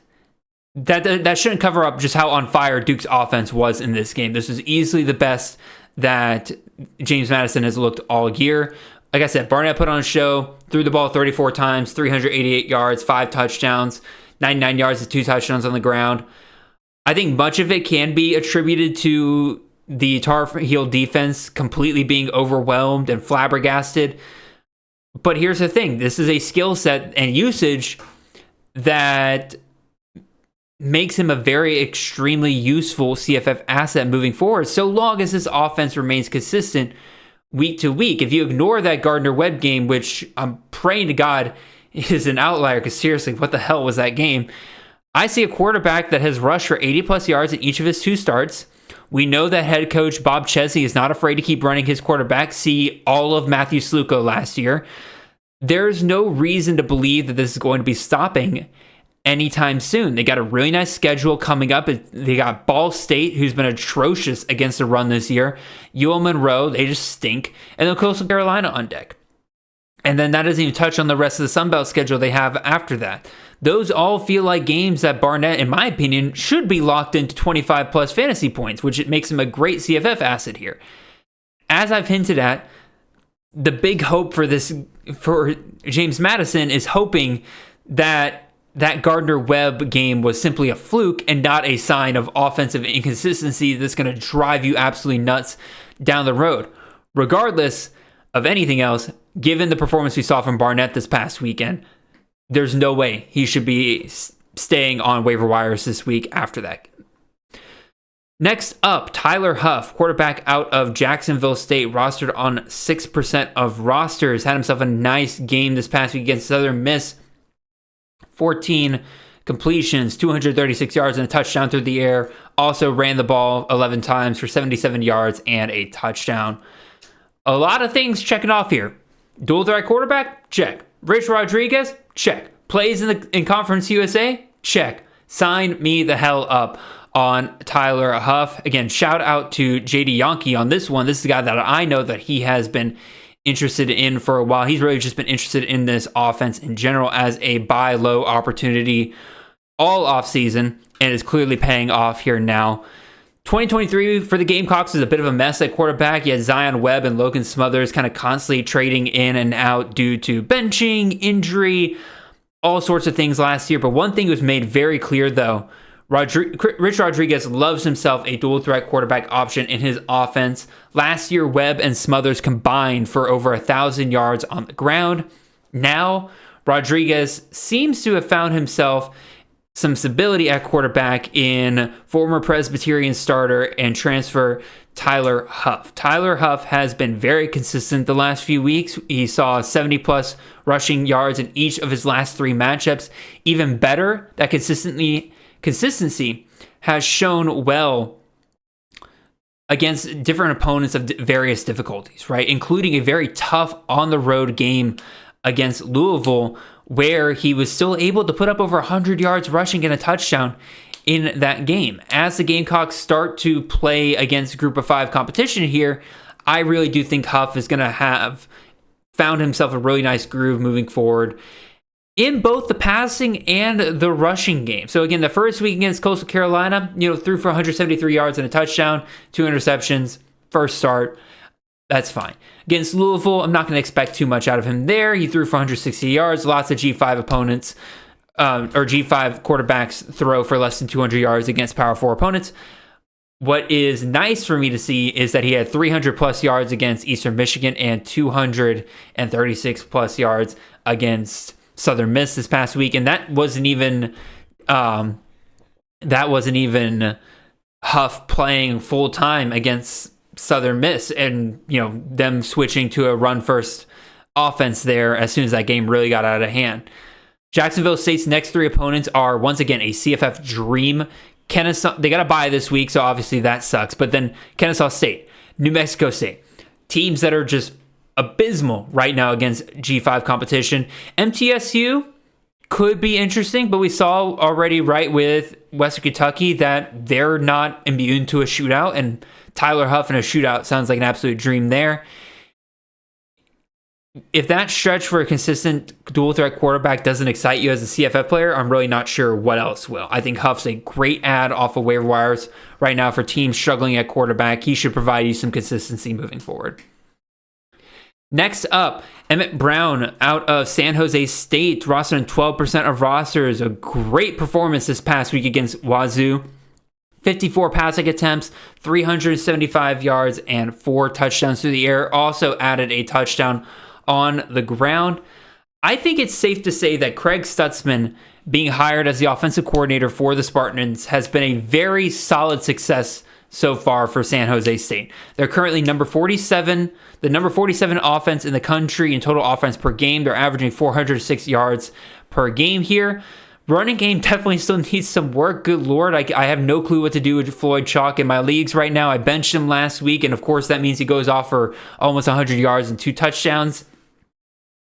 that shouldn't cover up just how on fire Duke's offense was in this game. This was easily the best that James Madison has looked all year. Like I said, Barnett put on a show, threw the ball 34 times, 388 yards, 5 touchdowns, 99 yards with 2 touchdowns on the ground. I think much of it can be attributed to the Tar Heel defense completely being overwhelmed and flabbergasted. But here's the thing. This is a skill set and usage that makes him a very extremely useful CFF asset moving forward, so long as his offense remains consistent week to week. If you ignore that Gardner-Webb game, which I'm praying to God is an outlier, because seriously, what the hell was that game? I see a quarterback that has rushed for 80-plus yards in each of his 2 starts. We know that head coach Bob Chesney is not afraid to keep running his quarterback. See all of Matthew Sluco last year. There's no reason to believe that this is going to be stopping anytime soon. They got a really nice schedule coming up. They got Ball State, who's been atrocious against the run this year. UL Monroe, they just stink. And then Coastal Carolina on deck. And then that doesn't even touch on the rest of the Sun Belt schedule they have after that. Those all feel like games that Barnett, in my opinion, should be locked into 25-plus fantasy points, which it makes him a great CFF asset here. As I've hinted at, the big hope for James Madison is hoping that Gardner-Webb game was simply a fluke and not a sign of offensive inconsistency that's going to drive you absolutely nuts down the road. Regardless of anything else, given the performance we saw from Barnett this past weekend, there's no way he should be staying on waiver wires this week after that. Next up, Tyler Huff, quarterback out of Jacksonville State, rostered on 6% of rosters, had himself a nice game this past week against Southern Miss. 14 completions, 236 yards and a touchdown through the air. Also ran the ball 11 times for 77 yards and a touchdown. A lot of things checking off here. Dual threat quarterback? Check. Rich Rodriguez? Check. Plays in Conference USA? Check. Sign me the hell up on Tyler Huff. Again, shout out to JD Yonke on this one. This is a guy that I know that he has been interested in for a while. He's really just been interested in this offense in general as a buy low opportunity all offseason, and is clearly paying off here now. 2023 for the Gamecocks is a bit of a mess at quarterback. You had Zion Webb and Logan Smothers kind of constantly trading in and out due to benching, injury, all sorts of things last year. But one thing was made very clear, though. Rich Rodriguez loves himself a dual threat quarterback option in his offense. Last year, Webb and Smothers combined for over 1,000 yards on the ground. Now, Rodriguez seems to have found himself some stability at quarterback in former Presbyterian starter and transfer Tyler Huff. Tyler Huff has been very consistent the last few weeks. He saw 70-plus rushing yards in each of his last 3 matchups. Even better, that consistency has shown well against different opponents of various difficulties, right? Including a very tough on-the-road game against Louisville, where he was still able to put up over 100 yards rushing and a touchdown in that game. As the Gamecocks start to play against Group of 5 competition here, I really do think Huff is going to have found himself a really nice groove moving forward in both the passing and the rushing game. So again, the first week against Coastal Carolina, threw for 173 yards and a touchdown, 2 interceptions, first start. That's fine. Against Louisville, I'm not going to expect too much out of him there. He threw for 160 yards. Lots of G5 opponents or G5 quarterbacks throw for less than 200 yards against Power 4 opponents. What is nice for me to see is that he had 300-plus yards against Eastern Michigan and 236-plus yards against Southern Miss this past week, and that wasn't even Huff playing full time against Southern Miss, and them switching to a run first offense there as soon as that game really got out of hand. Jacksonville State's next 3 opponents are once again a CFF dream. Kennesaw, they got a bye this week, so obviously that sucks. But then Kennesaw State, New Mexico State, teams that are just abysmal right now against G5 competition. MTSU, could be interesting, but we saw already right with Western Kentucky that they're not immune to a shootout, and Tyler Huff in a shootout sounds like an absolute dream there. If that stretch for a consistent dual threat quarterback doesn't excite you as a CFF player, I'm really not sure what else will. I think Huff's a great ad off of waiver wires right now for teams struggling at quarterback. He should provide you some consistency moving forward. Next up, Emmett Brown out of San Jose State, rostered in 12% of rosters. A great performance this past week against Wazoo. 54 passing attempts, 375 yards, and 4 touchdowns through the air. Also added a touchdown on the ground. I think it's safe to say that Craig Stutzman being hired as the offensive coordinator for the Spartans has been a very solid success so far for San Jose State. They're currently number 47, the number 47 offense in the country in total offense per game. They're averaging 406 yards per game here. Running game definitely still needs some work. Good Lord, I have no clue what to do with Floyd Chalk in my leagues right now. I benched him last week, and of course that means he goes off for almost 100 yards and 2 touchdowns.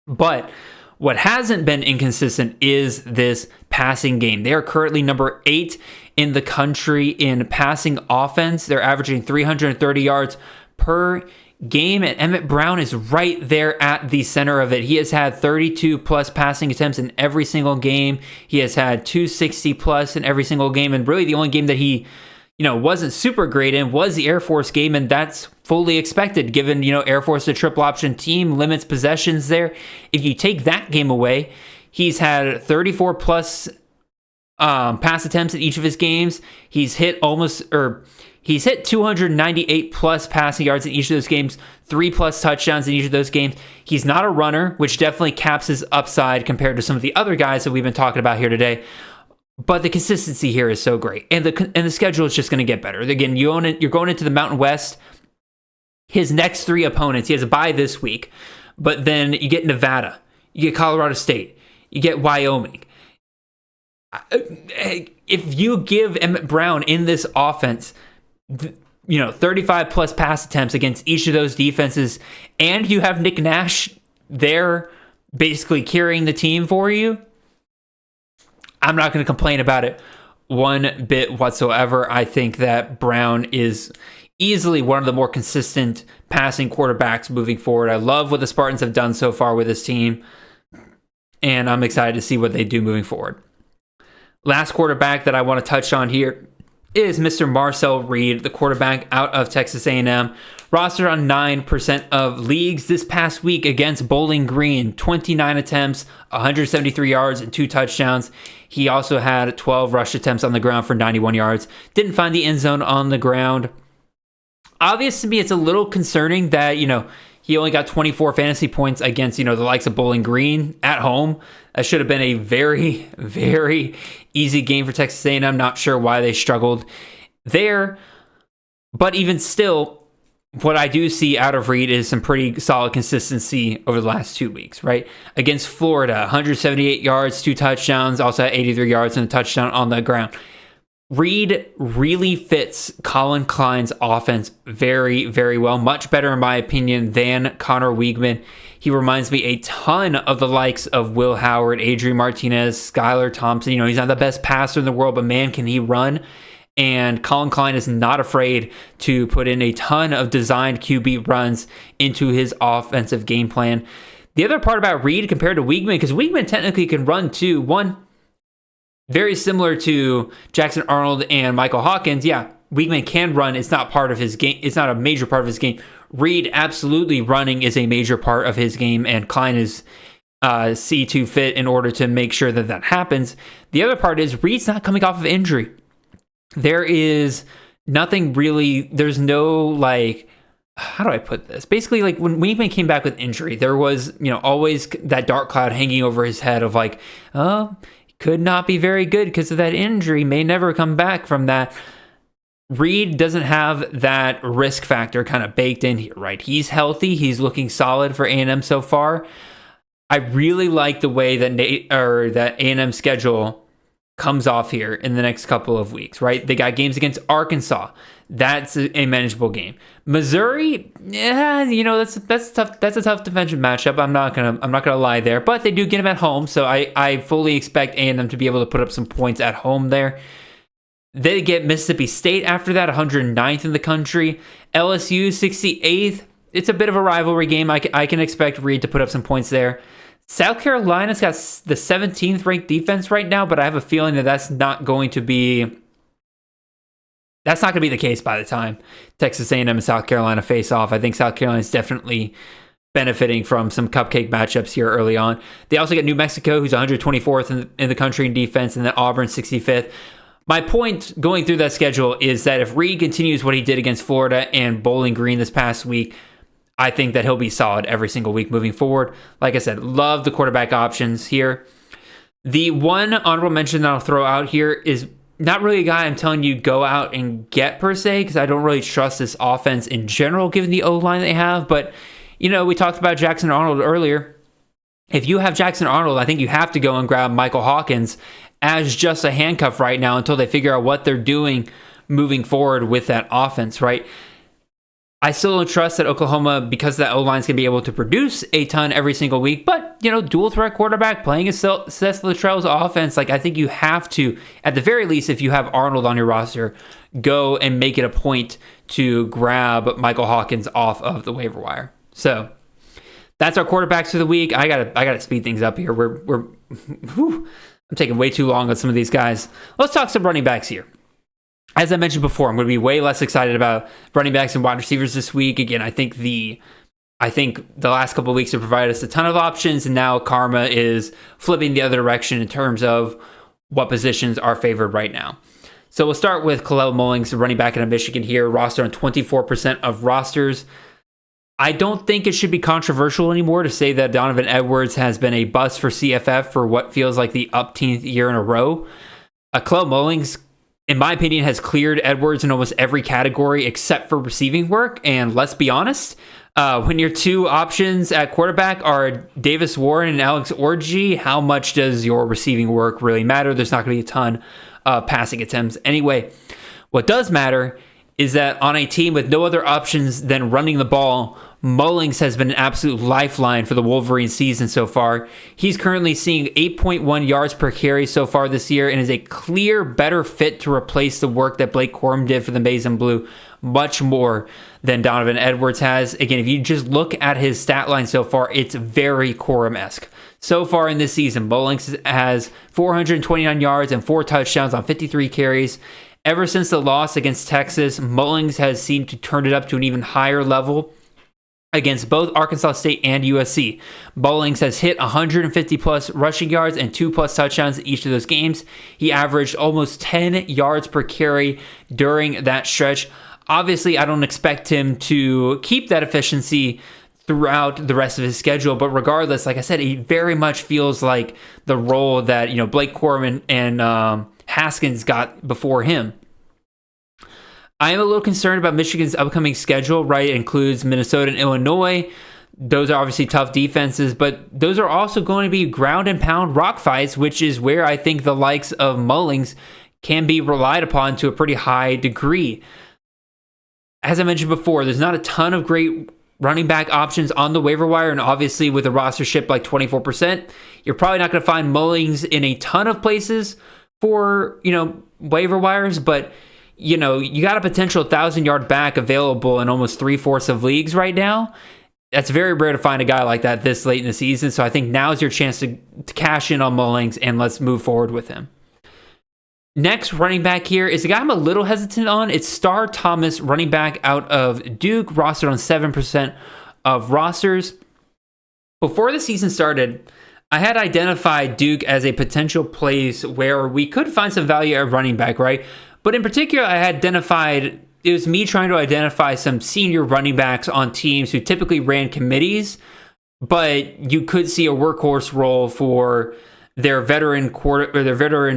But what hasn't been inconsistent is this passing game. They are currently number 8 in the country in passing offense. They're averaging 330 yards per game, and Emmett Brown is right there at the center of it. He has had 32 plus passing attempts in every single game. He has had 260 plus in every single game, and really the only game that he wasn't super great in was the Air Force game, and that's fully expected given, Air Force, a triple option team, limits possessions there. If you take that game away, he's had 34 plus pass attempts in each of his games. He's hit 298 plus passing yards in each of those games, 3 plus touchdowns in each of those games. He's not a runner, which definitely caps his upside compared to some of the other guys that we've been talking about here today. But the consistency here is so great, and the schedule is just going to get better. Again, you're going into the Mountain West. His next 3 opponents, he has a bye this week, but then you get Nevada, you get Colorado State, you get Wyoming. If you give Emmett Brown in this offense, 35 plus pass attempts against each of those defenses, and you have Nick Nash there basically carrying the team for you, I'm not going to complain about it one bit whatsoever. I think that Brown is easily one of the more consistent passing quarterbacks moving forward. I love what the Spartans have done so far with this team, and I'm excited to see what they do moving forward. Last quarterback that I want to touch on here is Mr. Marcel Reed, the quarterback out of Texas A&M, rostered on 9% of leagues. This past week against Bowling Green, 29 attempts, 173 yards, and 2 touchdowns. He also had 12 rush attempts on the ground for 91 yards. Didn't find the end zone on the ground. Obvious to me, it's a little concerning that, he only got 24 fantasy points against, the likes of Bowling Green at home. That should have been a very, very easy game for Texas A&M. I'm not sure why they struggled there. But even still, what I do see out of Reed is some pretty solid consistency over the last 2 weeks, right? Against Florida, 178 yards, 2 touchdowns, also had 83 yards and a touchdown on the ground. Reed really fits Colin Klein's offense very, very well. Much better, in my opinion, than Connor Weigman. He reminds me a ton of the likes of Will Howard, Adrian Martinez, Skylar Thompson. He's not the best passer in the world, but man, can he run. And Colin Klein is not afraid to put in a ton of designed QB runs into his offensive game plan. The other part about Reed compared to Weigman, because Weigman technically can run too. One, very similar to Jackson Arnold and Michael Hawkins. Yeah, Weigman can run. It's not part of his game. It's not a major part of his game. Reed, absolutely running is a major part of his game, and Klein is C2 fit in order to make sure that that happens. The other part is Reed's not coming off of injury. There is nothing really, there's no how do I put this? Basically, when Weigman came back with injury, there was, always that dark cloud hanging over his head of could not be very good because of that injury, may never come back from that. Reed doesn't have that risk factor kind of baked in here, right? He's healthy. He's looking solid for A&M so far. I really like the way that A&M schedule comes off here in the next couple of weeks, right? They got games against Arkansas. That's a manageable game. Missouri, yeah, that's tough. That's a tough defensive matchup. I'm not gonna lie there, but they do get them at home, so I fully expect A&M to be able to put up some points at home there. They get Mississippi State after that, 109th in the country. LSU 68th. It's a bit of a rivalry game. I can expect Reed to put up some points there. South Carolina's got the 17th ranked defense right now, but I have a feeling that that's not going to be the case by the time Texas A&M and South Carolina face off. I think South Carolina's definitely benefiting from some cupcake matchups here early on. They also get New Mexico, who's 124th in the country in defense, and then Auburn 65th. My point going through that schedule is that if Reed continues what he did against Florida and Bowling Green this past week, I think that he'll be solid every single week moving forward. Like I said, love the quarterback options here. The one honorable mention that I'll throw out here is not really a guy I'm telling you go out and get per se, because I don't really trust this offense in general given the O-line they have. But, we talked about Jackson Arnold earlier. If you have Jackson Arnold, I think you have to go and grab Michael Hawkins as just a handcuff right now until they figure out what they're doing moving forward with that offense, right? I still don't trust that Oklahoma, because that O-line is going to be able to produce a ton every single week. But, dual threat quarterback playing a Seth Littrell's offense, I think you have to, at the very least, if you have Arnold on your roster, go and make it a point to grab Michael Hawkins off of the waiver wire. So that's our quarterbacks for the week. I gotta speed things up here. I'm taking way too long on some of these guys. Let's talk some running backs here. As I mentioned before, I'm going to be way less excited about running backs and wide receivers this week. Again, I think the last couple of weeks have provided us a ton of options, and now karma is flipping the other direction in terms of what positions are favored right now. So we'll start with Khalil Mullings, running back out of Michigan here, roster on 24% of rosters. I don't think it should be controversial anymore to say that Donovan Edwards has been a bust for CFF for what feels like the upteenth year in a row. Khalil Mullings, in my opinion, has cleared Edwards in almost every category except for receiving work. And let's be honest, when your two options at quarterback are Davis Warren and Alex Orji, how much does your receiving work really matter? There's not going to be a ton of passing attempts anyway. What does matter is that on a team with no other options than running the ball, Mullings has been an absolute lifeline for the Wolverine season so far. He's currently seeing 8.1 yards per carry so far this year and is a clear better fit to replace the work that Blake Corum did for the Maize and Blue much more than Donovan Edwards has. Again, if you just look at his stat line so far, it's very Corum-esque. So far in this season, Mullings has 429 yards and 4 touchdowns on 53 carries. Ever since the loss against Texas, Mullings has seemed to turn it up to an even higher level against both Arkansas State and USC. Mullings has hit 150 plus rushing yards and 2 plus touchdowns in each of those games. He averaged almost 10 yards per carry during that stretch. Obviously, I don't expect him to keep that efficiency throughout the rest of his schedule, but regardless, like I said, he very much feels like the role that Blake Corum and Haskins got before him. I am a little concerned about Michigan's upcoming schedule, right? It includes Minnesota and Illinois. Those are obviously tough defenses, but those are also going to be ground and pound rock fights, which is where I think the likes of Mullings can be relied upon to a pretty high degree. As I mentioned before, there's not a ton of great running back options on the waiver wire, and obviously with a roster ship like 24%, you're probably not going to find Mullings in a ton of places for, waiver wires, but you got a potential 1,000-yard back available in almost 3/4 of leagues right now. That's very rare to find a guy like that this late in the season. So I think now's your chance to cash in on Mullings, and let's move forward with him. Next running back here is a guy I'm a little hesitant on. It's Star Thomas, running back out of Duke, rostered on 7% of rosters. Before the season started, I had identified Duke as a potential place where we could find some value at running back, right? But in particular, I had identified, it was me trying to identify some senior running backs on teams who typically ran committees, but you could see a workhorse role for their veteran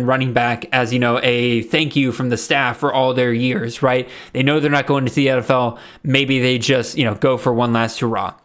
running back as, a thank you from the staff for all their years, right? They know they're not going to the NFL. Maybe they just, go for one last hurrah.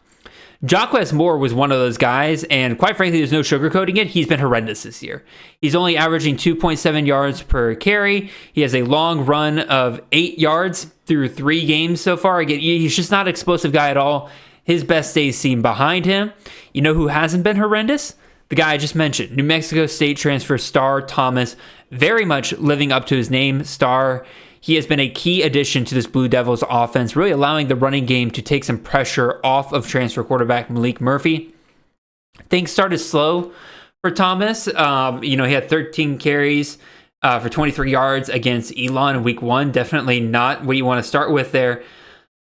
Jacquez Moore was one of those guys, and quite frankly, there's no sugarcoating it. He's been horrendous this year. He's only averaging 2.7 yards per carry. He has a long run of 8 yards through 3 games so far. Again, he's just not an explosive guy at all. His best days seem behind him. You know who hasn't been horrendous? The guy I just mentioned, New Mexico State transfer Star Thomas, very much living up to his name, Star. He has been a key addition to this Blue Devils offense, really allowing the running game to take some pressure off of transfer quarterback Malik Murphy. Things started slow for Thomas. He had 13 carries for 23 yards against Elon in week 1. Definitely not what you want to start with there.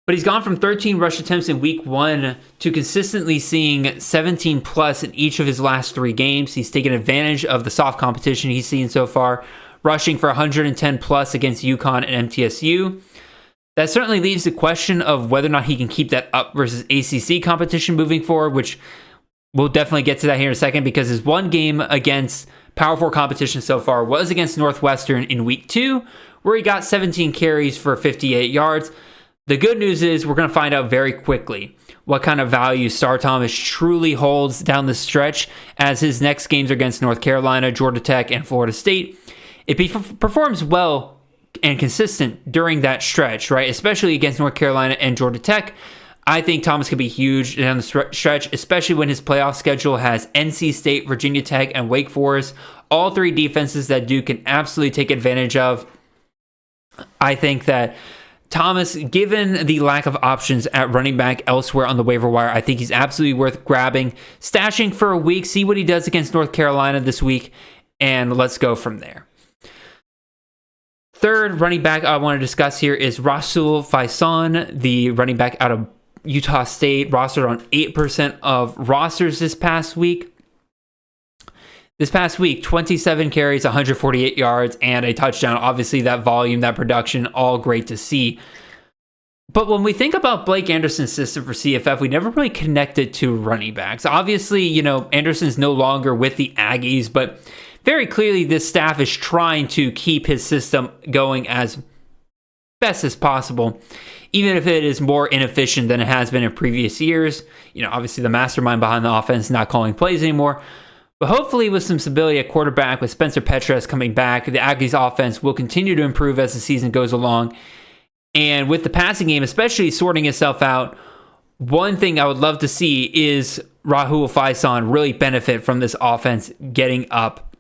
But he's gone from 13 rush attempts in week 1 to consistently seeing 17 plus in each of his last 3 games. He's taken advantage of the soft competition he's seen so far, rushing for 110 plus against UConn and MTSU. That certainly leaves the question of whether or not he can keep that up versus ACC competition moving forward, which we'll definitely get to that here in a second, because his one game against Power 4 competition so far was against Northwestern in week 2, where he got 17 carries for 58 yards. The good news is we're going to find out very quickly what kind of value Star Thomas truly holds down the stretch, as his next games are against North Carolina, Georgia Tech, and Florida State. If he performs well and consistent during that stretch, right, especially against North Carolina and Georgia Tech, I think Thomas could be huge down the stretch, especially when his playoff schedule has NC State, Virginia Tech, and Wake Forest, all 3 defenses that Duke can absolutely take advantage of. I think that Thomas, given the lack of options at running back elsewhere on the waiver wire, I think he's absolutely worth grabbing, stashing for a week, see what he does against North Carolina this week, and let's go from there. Third running back I want to discuss here is Rahul Fon, the running back out of Utah State, rostered on 8% of rosters this past week. 27 carries, 148 yards, and a touchdown. Obviously, that volume, that production, all great to see. But when we think about Blake Anderson's system for CFF, we never really connected to running backs. Obviously, Anderson's no longer with the Aggies, but very clearly this staff is trying to keep his system going as best as possible, even if it is more inefficient than it has been in previous years. Obviously the mastermind behind the offense not calling plays anymore. But hopefully with some stability at quarterback, with Spencer Petras coming back, the Aggies offense will continue to improve as the season goes along. And with the passing game especially sorting itself out, one thing I would love to see is Rahul Fon really benefit from this offense getting up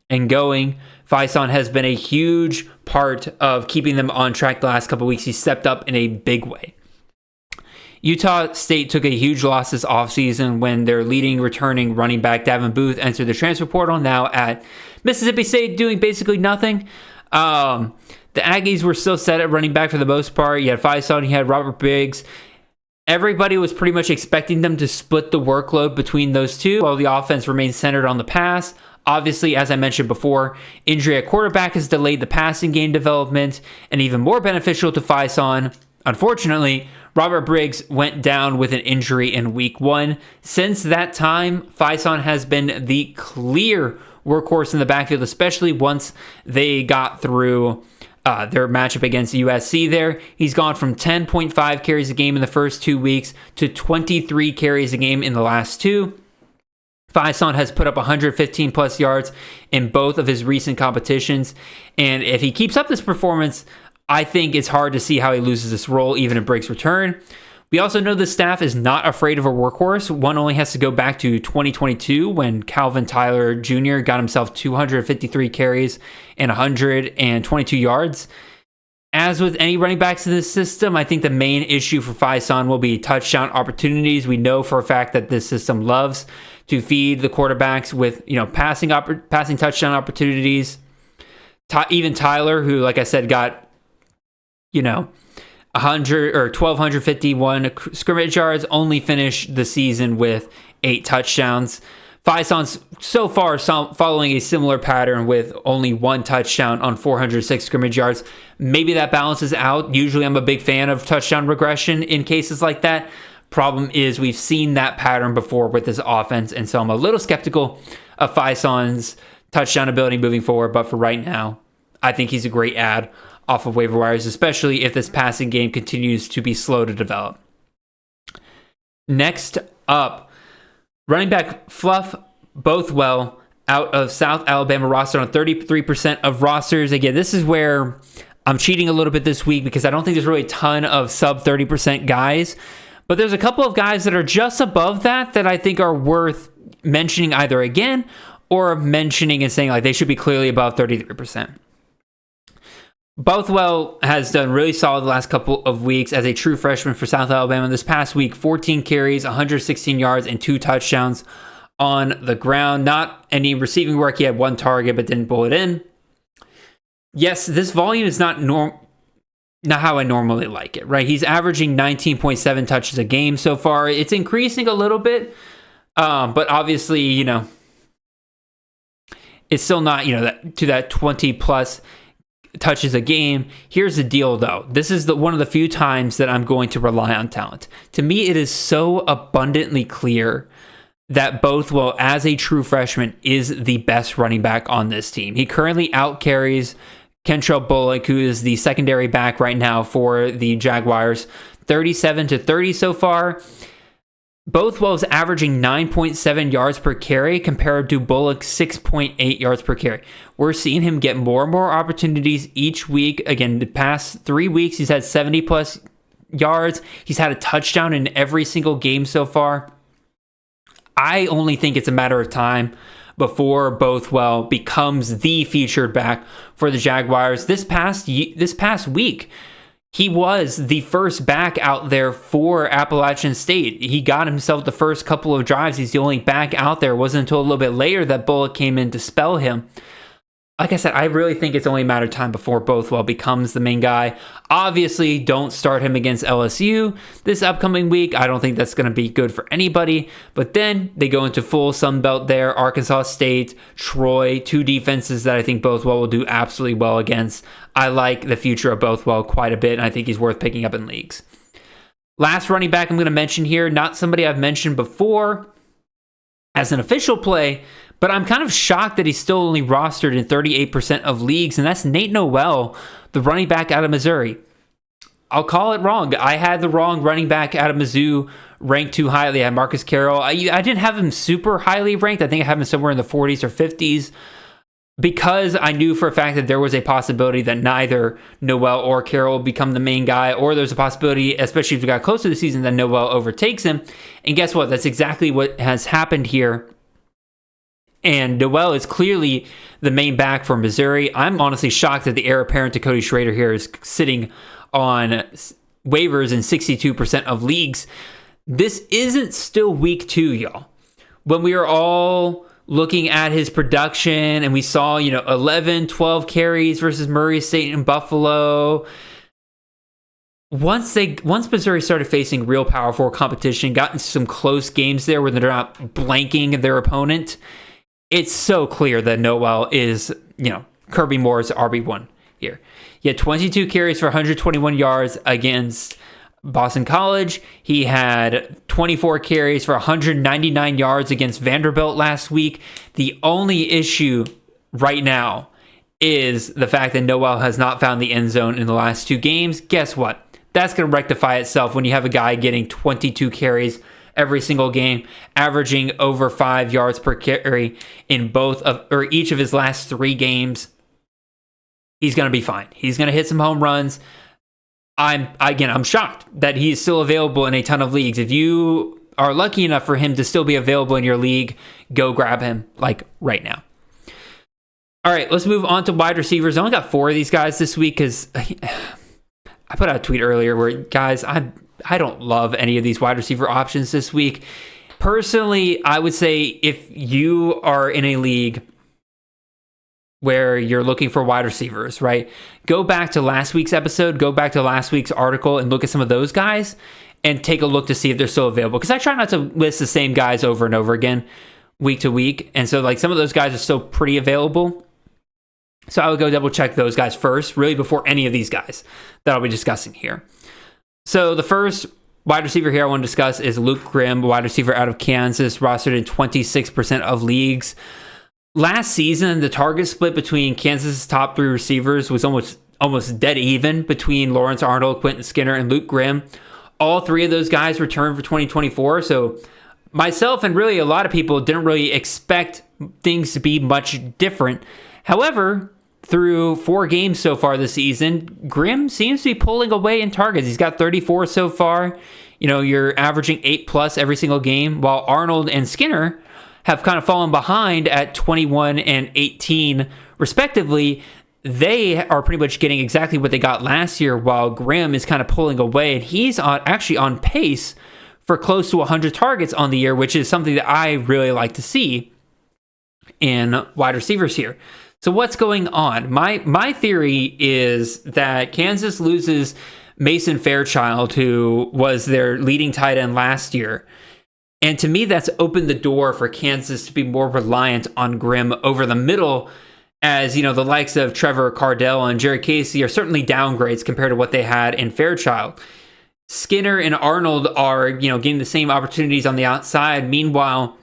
and going. Fon has been a huge part of keeping them on track the last couple of weeks. He stepped up in a big way. Utah State took a huge loss this offseason when their leading returning running back, Davin Booth, entered the transfer portal, now at Mississippi State doing basically nothing. The Aggies were still set at running back for the most part. You had Fon, you had Robert Biggs. Everybody was pretty much expecting them to split the workload between those two, while the offense remained centered on the pass. Obviously, as I mentioned before, injury at quarterback has delayed the passing game development, and even more beneficial to Fon, unfortunately, Robert Briggs went down with an injury in week 1. Since that time, Fon has been the clear workhorse in the backfield, especially once they got through their matchup against USC there. He's gone from 10.5 carries a game in the first 2 weeks to 23 carries a game in the last 2. Fon has put up 115 plus yards in both of his recent competitions. And if he keeps up this performance, I think it's hard to see how he loses this role, even in Briggs' return. We also know the staff is not afraid of a workhorse. One only has to go back to 2022 when Calvin Tyler Jr. got himself 253 carries and 122 yards. As with any running backs in this system, I think the main issue for Fon will be touchdown opportunities. We know for a fact that this system loves to feed the quarterbacks with passing touchdown opportunities. Even Tyler, who, like I said, got 1,251 scrimmage yards, only finished the season with 8 touchdowns. Fison's so far following a similar pattern with only 1 touchdown on 406 scrimmage yards. Maybe that balances out. Usually I'm a big fan of touchdown regression in cases like that. Problem is we've seen that pattern before with this offense, and so I'm a little skeptical of Fison's touchdown ability moving forward, but for right now, I think he's a great add off of waiver wires, especially if this passing game continues to be slow to develop. Next, up. Running back Fluff Bothwell out of South Alabama roster on 33% of rosters. Again, this is where I'm cheating a little bit this week because I don't think there's really a ton of sub 30% guys. But there's a couple of guys that are just above that I think are worth mentioning either again or mentioning and saying like they should be clearly above 33%. Bothwell has done really solid the last couple of weeks as a true freshman for South Alabama. This past week, 14 carries, 116 yards, and 2 touchdowns on the ground. Not any receiving work. He had 1 target, but didn't pull it in. Yes, this volume is not how I normally like it, right? He's averaging 19.7 touches a game so far. It's increasing a little bit, but obviously, it's still not, to that 20 plus touches a game. Here's the deal, though. This is one of the few times that I'm going to rely on talent. To me, it is so abundantly clear that Bothwell, as a true freshman, is the best running back on this team. He currently outcarries Kentrell Bullock, who is the secondary back right now for the Jaguars, 37-30 so far. Bothwell is averaging 9.7 yards per carry compared to Bullock's 6.8 yards per carry. We're seeing him get more and more opportunities each week. Again, the past 3 weeks, he's had 70 plus yards. He's had a touchdown in every single game so far. I only think it's a matter of time before Bothwell becomes the featured back for the Jaguars. This past week, he was the first back out there for Appalachian State. He got himself the first couple of drives. He's the only back out there. It wasn't until a little bit later that Bullock came in to spell him. Like I said, I really think it's only a matter of time before Bothwell becomes the main guy. Obviously, don't start him against LSU this upcoming week. I don't think that's going to be good for anybody. But then they go into full Sun Belt there. Arkansas State, Troy, 2 defenses that I think Bothwell will do absolutely well against. I like the future of Bothwell quite a bit, and I think he's worth picking up in leagues. Last running back I'm going to mention here, not somebody I've mentioned before as an official play, but I'm kind of shocked that he's still only rostered in 38% of leagues, and that's Nate Noel, the running back out of Missouri. I'll call it wrong. I had the wrong running back out of Mizzou ranked too highly. I had Marcus Carroll. I didn't have him super highly ranked. I think I have him somewhere in the 40s or 50s because I knew for a fact that there was a possibility that neither Noel or Carroll would become the main guy, or there's a possibility, especially if we got close to the season, that Noel overtakes him. And guess what? That's exactly what has happened here. And Noel is clearly the main back for Missouri. I'm honestly shocked that the heir apparent to Cody Schrader here is sitting on waivers in 62% of leagues. This isn't still week 2, y'all. When we are all looking at his production and we saw, 11, 12 carries versus Murray State and Buffalo. Once Missouri started facing real Power 4 competition, got into some close games there where they're not blanking their opponent, it's so clear that Noel is, Kirby Moore's RB1 here. He had 22 carries for 121 yards against Boston College. He had 24 carries for 199 yards against Vanderbilt last week. The only issue right now is the fact that Noel has not found the end zone in the last 2 games. Guess what? That's going to rectify itself when you have a guy getting 22 carries every single game, averaging over 5 yards per carry in each of his last 3 games. He's going to be fine. He's going to hit some home runs. I'm shocked that he's still available in a ton of leagues. If you are lucky enough for him to still be available in your league, go grab him right now. All right, let's move on to wide receivers. I only got 4 of these guys this week because I put out a tweet earlier where, guys, I don't love any of these wide receiver options this week. Personally, I would say if you are in a league where you're looking for wide receivers, right? Go back to last week's episode, go back to last week's article and look at some of those guys and take a look to see if they're still available. Because I try not to list the same guys over and over again week to week. And so some of those guys are still pretty available. So I would go double check those guys first, really before any of these guys that I'll be discussing here. So the first wide receiver here I want to discuss is Luke Grimm, wide receiver out of Kansas, rostered in 26% of leagues. Last season, the target split between Kansas' top 3 receivers was almost dead even between Lawrence Arnold, Quentin Skinner, and Luke Grimm. All 3 of those guys returned for 2024, so myself and really a lot of people didn't really expect things to be much different. However, through 4 games so far this season, Grimm seems to be pulling away in targets. He's got 34 so far. You're averaging 8+ every single game, while Arnold and Skinner have kind of fallen behind at 21 and 18 respectively. They are pretty much getting exactly what they got last year, while Grimm is kind of pulling away, and he's actually on pace for close to 100 targets on the year, which is something that I really like to see in wide receivers here. So what's going on? My theory is that Kansas loses Mason Fairchild, who was their leading tight end last year. And to me, that's opened the door for Kansas to be more reliant on Grimm over the middle, as the likes of Trevor Cardell and Jerry Casey are certainly downgrades compared to what they had in Fairchild. Skinner and Arnold are, getting the same opportunities on the outside. Meanwhile,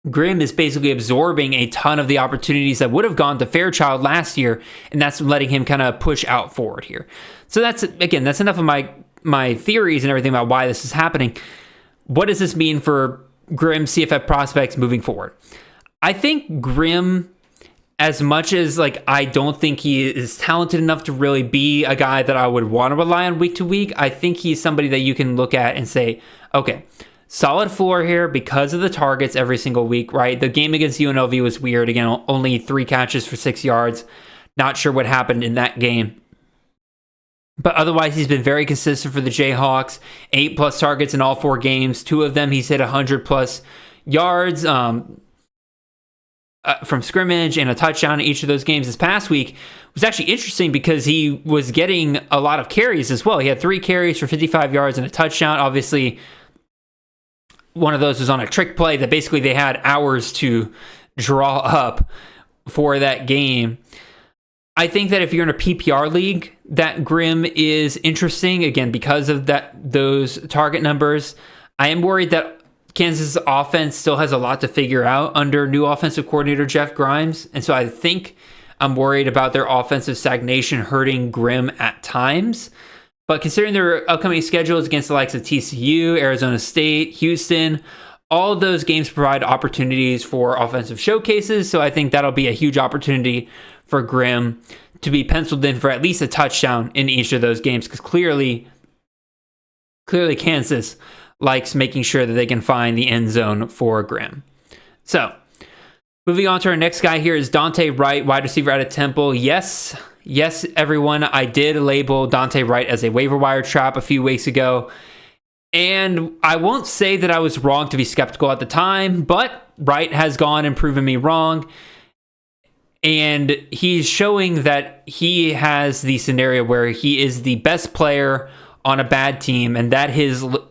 Grimm is basically absorbing a ton of the opportunities that would have gone to Fairchild last year, and that's letting him kind of push out forward here. So that's enough of my theories and everything about why this is happening. What does this mean for Grimm CFF prospects moving forward? I think Grimm, as much as I don't think he is talented enough to really be a guy that I would want to rely on week to week, I think he's somebody that you can look at and say, okay, solid floor here because of the targets every single week, right? The game against UNLV was weird. Again, only 3 catches for 6 yards. Not sure what happened in that game. But otherwise, he's been very consistent for the Jayhawks. 8+ targets in all 4 games. 2 of them, he's hit 100+ yards from scrimmage and a touchdown in each of those games. This past week was actually interesting because he was getting a lot of carries as well. He had 3 carries for 55 yards and a touchdown. Obviously, one of those was on a trick play that basically they had hours to draw up for that game. I think that if you're in a PPR league, that Grimm is interesting, again, because of those target numbers. I am worried that Kansas' offense still has a lot to figure out under new offensive coordinator Jeff Grimes, and so I think I'm worried about their offensive stagnation hurting Grimm at times. But considering their upcoming schedules against the likes of TCU, Arizona State, Houston, all of those games provide opportunities for offensive showcases, so I think that'll be a huge opportunity for Grimm to be penciled in for at least a touchdown in each of those games, because clearly Kansas likes making sure that they can find the end zone for Grimm. So, moving on to our next guy here is Dante Wright, wide receiver out of Temple. Yes, everyone, I did label Dante Wright as a waiver wire trap a few weeks ago, and I won't say that I was wrong to be skeptical at the time, but Wright has gone and proven me wrong. And he's showing that he has the scenario where he is the best player on a bad team, and that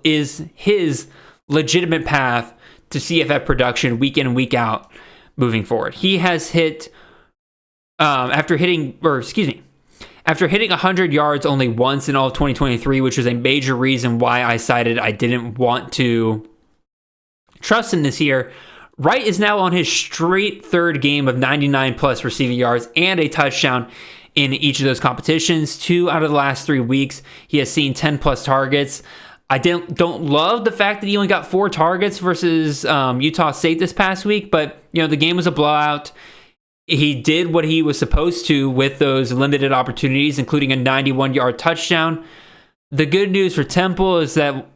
is his legitimate path to CFF production week in and week out moving forward. He has hit, after hitting 100 yards only once in all of 2023, which was a major reason why I decided I didn't want to trust him this year. Wright is now on his straight 3rd game of 99+ receiving yards and a touchdown in each of those competitions. 2 out of the last 3 weeks, he has seen 10+ targets. I don't love the fact that he only got 4 targets versus Utah State this past week, but the game was a blowout. He did what he was supposed to with those limited opportunities, including a 91-yard touchdown. The good news for Temple is that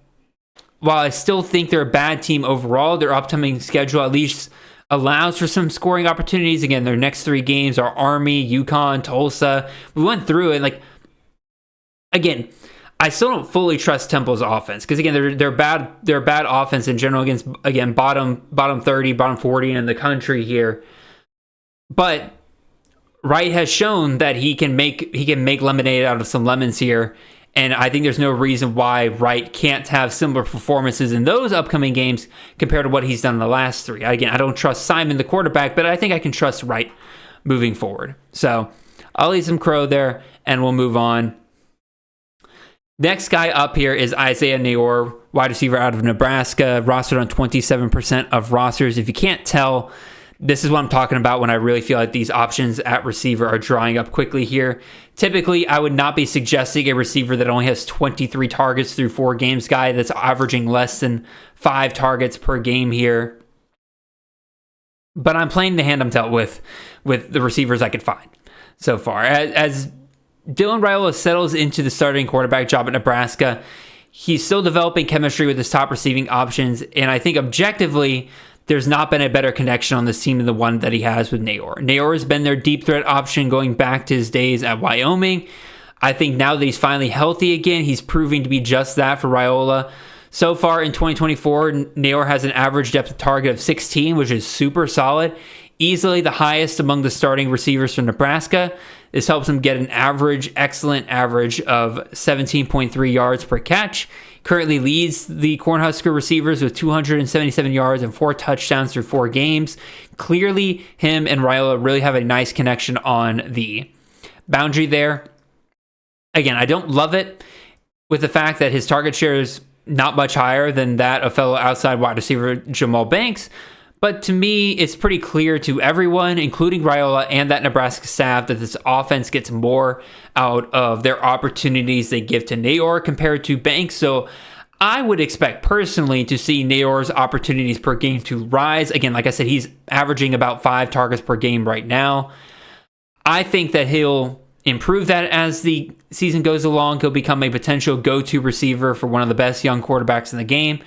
while I still think they're a bad team overall, their upcoming schedule at least allows for some scoring opportunities. Again, their next 3 games are Army, UConn, Tulsa. We went through it. Again, I still don't fully trust Temple's offense because again, they're bad. They're bad offense in general against bottom 30, bottom 40 in the country here. But Wright has shown that he can make lemonade out of some lemons here. And I think there's no reason why Wright can't have similar performances in those upcoming games compared to what he's done in the last 3. Again, I don't trust Simon, the quarterback, but I think I can trust Wright moving forward. So I'll leave some crow there, and we'll move on. Next guy up here is Isaiah Neyor, wide receiver out of Nebraska, rostered on 27% of rosters. If you can't tell, This is what I'm talking about when I really feel like these options at receiver are drying up quickly here. Typically, I would not be suggesting a receiver that only has 23 targets through 4 games guy that's averaging less than 5 targets per game here. But I'm playing the hand I'm dealt with the receivers I could find so far. As Dylan Raiola settles into the starting quarterback job at Nebraska, he's still developing chemistry with his top receiving options, and I think objectively, there's not been a better connection on this team than the one that he has with Nayor. Nayor has been their deep threat option going back to his days at Wyoming. I think now that he's finally healthy again, he's proving to be just that for Raiola. So far in 2024, Nayor has an average depth of target of 16, which is super solid. Easily the highest among the starting receivers for Nebraska. This helps him get an excellent average of 17.3 yards per catch. Currently leads the Cornhusker receivers with 277 yards and 4 touchdowns through 4 games. Clearly, him and Raiola really have a nice connection on the boundary there. Again, I don't love it with the fact that his target share is not much higher than that of fellow outside wide receiver Jamal Banks. But to me, it's pretty clear to everyone, including Raiola and that Nebraska staff, that this offense gets more out of their opportunities they give to Nayor compared to Banks. So I would expect personally to see Nayor's opportunities per game to rise. Again, like I said, he's averaging about 5 targets per game right now. I think that he'll improve that as the season goes along. He'll become a potential go-to receiver for one of the best young quarterbacks in the game.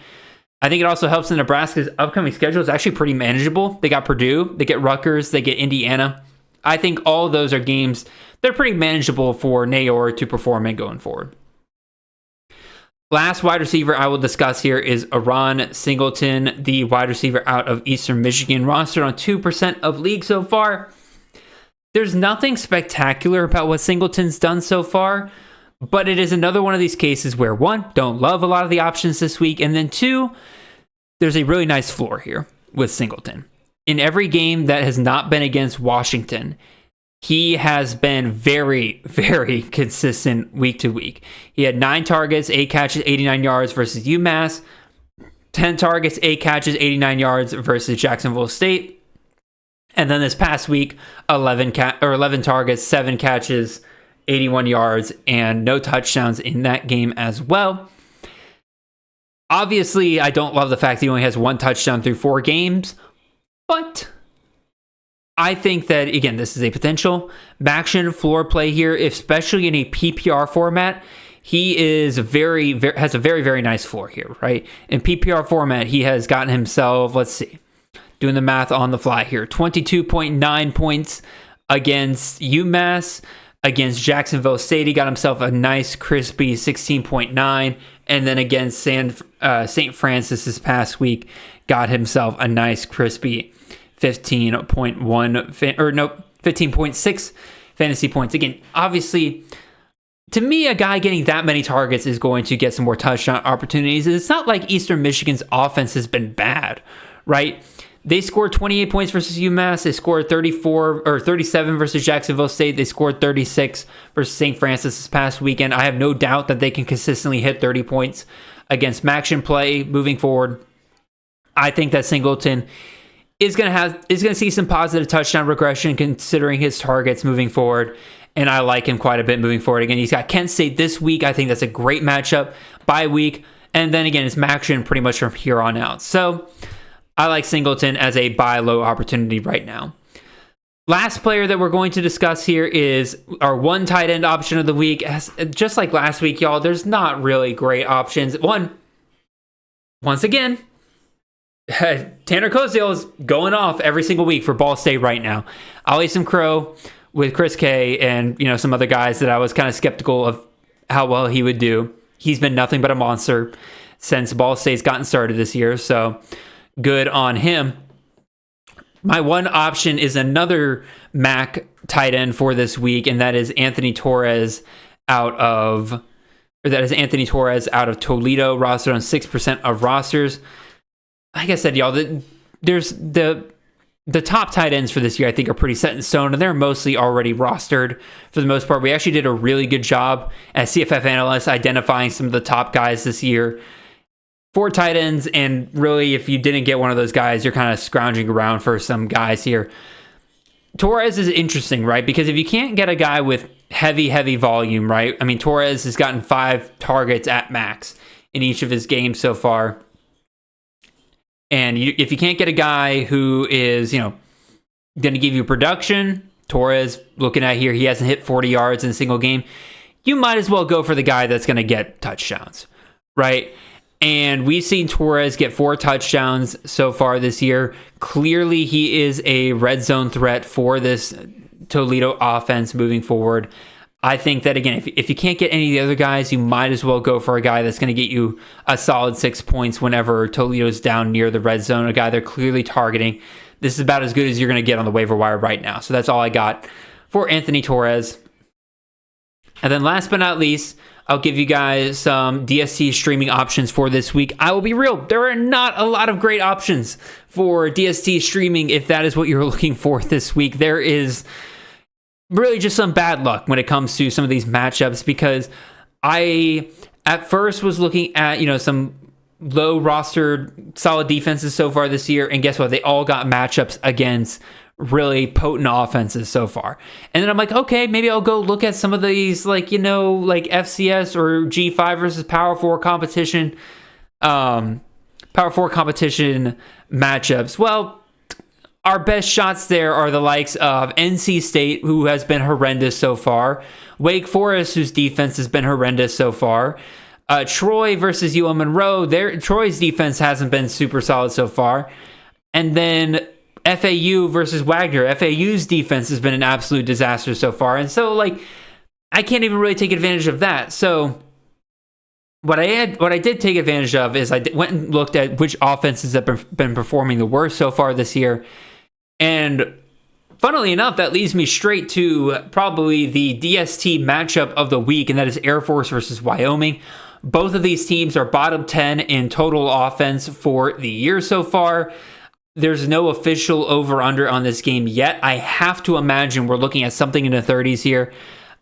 I think it also helps in Nebraska's upcoming schedule. It's actually pretty manageable. They got Purdue, they get Rutgers, they get Indiana. I think all of those are games that are pretty manageable for Nayor to perform in going forward. Last wide receiver I will discuss here is Aaron Singleton, the wide receiver out of Eastern Michigan, rostered on 2% of league so far. There's nothing spectacular about what Singleton's done so far, but it is another one of these cases where, 1, don't love a lot of the options this week, and then 2, there's a really nice floor here with Singleton. In every game that has not been against Washington, he has been very, very consistent week to week. He had 9 targets, 8 catches, 89 yards versus UMass, 10 targets, 8 catches, 89 yards versus Jacksonville State, and then this past week, 11 targets, 7 catches, 81 yards, and no touchdowns in that game as well. Obviously, I don't love the fact that he only has 1 touchdown through 4 games, but I think that, again, this is a potential action floor play here, especially in a PPR format. He is has a very, very nice floor here, right? In PPR format, he has gotten himself, let's see, doing the math on the fly here, 22.9 points against UMass. Against Jacksonville State, he got himself a nice crispy 16.9, and then against St. Francis this past week, got himself a nice crispy 15.6 fantasy points. Again, obviously, to me, a guy getting that many targets is going to get some more touchdown opportunities. It's not like Eastern Michigan's offense has been bad, right? They scored 28 points versus UMass. They scored 37 versus Jacksonville State. They scored 36 versus St. Francis this past weekend. I have no doubt that they can consistently hit 30 points against Maction play moving forward. I think that Singleton is going to see some positive touchdown regression considering his targets moving forward, and I like him quite a bit moving forward. Again, he's got Kent State this week. I think that's a great matchup bye week, and then again, it's Maction pretty much from here on out. So I like Singleton as a buy low opportunity right now. Last player that we're going to discuss here is our 1 tight end option of the week. Just like last week, y'all, there's not really great options. Once again, Tanner Koziel is going off every single week for Ball State right now. I'll eat some crow with Chris K and some other guys that I was kind of skeptical of how well he would do. He's been nothing but a monster since Ball State's gotten started this year, so good on him. My 1 option is another MAC tight end for this week, and that is Anthony Torres out of Toledo, rostered on 6% of rosters. Like I said, y'all, there's the top tight ends for this year I think are pretty set in stone, and they're mostly already rostered for the most part. We actually did a really good job as CFF analysts identifying some of the top guys this year. 4 tight ends, and really, if you didn't get one of those guys, you're kind of scrounging around for some guys here. Torres is interesting, right? Because if you can't get a guy with heavy volume, right? I mean, Torres has gotten 5 targets at max in each of his games so far. And if you can't get a guy who is, going to give you production, Torres, looking at here, he hasn't hit 40 yards in a single game. You might as well go for the guy that's going to get touchdowns, right? And we've seen Torres get 4 touchdowns so far this year. Clearly, he is a red zone threat for this Toledo offense moving forward. I think that, again, if you can't get any of the other guys, you might as well go for a guy that's going to get you a solid 6 points whenever Toledo's down near the red zone, a guy they're clearly targeting. This is about as good as you're going to get on the waiver wire right now. So that's all I got for Anthony Torres. And then last but not least, I'll give you guys some DST streaming options for this week. I will be real, there are not a lot of great options for DST streaming if that is what you're looking for this week. There is really just some bad luck when it comes to some of these matchups, because I at first was looking at, some low rostered solid defenses so far this year, and guess what? They all got matchups against really potent offenses so far. And then I'm like, okay, maybe I'll go look at some of these, like FCS or G5 versus Power 4 competition, Power 4 competition matchups. Well, our best shots there are the likes of NC State, who has been horrendous so far, Wake Forest, whose defense has been horrendous so far, Troy versus UL Monroe. Troy's defense hasn't been super solid so far. And then FAU versus Wagner. FAU's defense has been an absolute disaster so far. And so, I can't even really take advantage of that. So what I did take advantage of is I went and looked at which offenses have been performing the worst so far this year. And funnily enough, that leads me straight to probably the DST matchup of the week, and that is Air Force versus Wyoming. Both of these teams are bottom 10 in total offense for the year so far. There's no official over-under on this game yet. I have to imagine we're looking at something in the 30s here.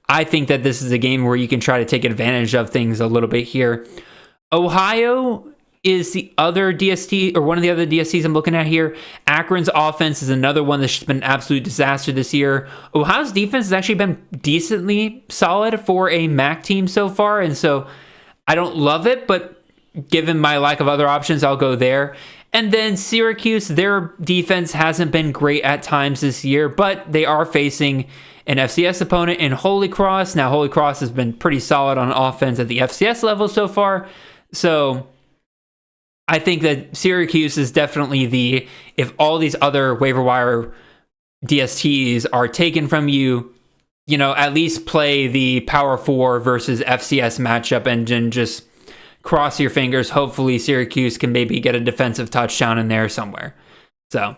I think that this is a game where you can try to take advantage of things a little bit here. Ohio is the other DST, or one of the other DSTs I'm looking at here. Akron's offense is another one that's been an absolute disaster this year. Ohio's defense has actually been decently solid for a MAC team so far, and so I don't love it, but given my lack of other options, I'll go there. And then Syracuse, their defense hasn't been great at times this year, but they are facing an FCS opponent in Holy Cross. Now, Holy Cross has been pretty solid on offense at the FCS level so far. So I think that Syracuse is definitely if all these other waiver wire DSTs are taken from you, at least play the Power 4 versus FCS matchup and then just cross your fingers. Hopefully Syracuse can maybe get a defensive touchdown in there somewhere. So,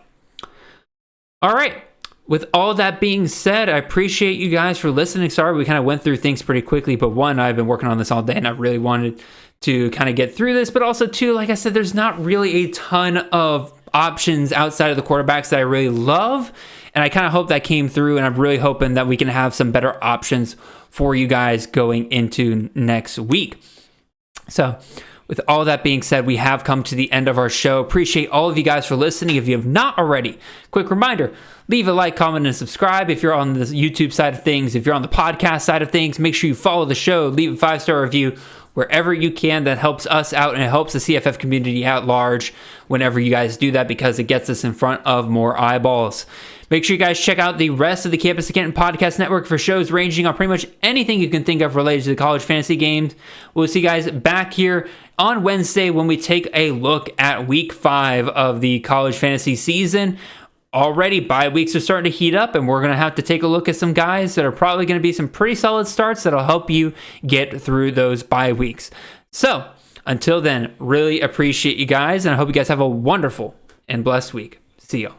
all right. With all that being said, I appreciate you guys for listening. Sorry, we kind of went through things pretty quickly, but one, I've been working on this all day and I really wanted to kind of get through this, but also two, like I said, there's not really a ton of options outside of the quarterbacks that I really love. And I kind of hope that came through, and I'm really hoping that we can have some better options for you guys going into next week. So with all that being said, we have come to the end of our show. Appreciate all of you guys for listening. If you have not already, quick reminder, leave a like, comment, and subscribe. If you're on the YouTube side of things, if you're on the podcast side of things, make sure you follow the show, leave a 5-star review wherever you can. That helps us out, and it helps the CFF community at large whenever you guys do that, because it gets us in front of more eyeballs. Make sure you guys check out the rest of the Campus to Canton Podcast Network for shows ranging on pretty much anything you can think of related to the college fantasy games. We'll see you guys back here on Wednesday when we take a look at week 5 of the college fantasy season. Already, bye weeks are starting to heat up, and we're going to have to take a look at some guys that are probably going to be some pretty solid starts that'll help you get through those bye weeks. So, until then, really appreciate you guys, and I hope you guys have a wonderful and blessed week. See y'all.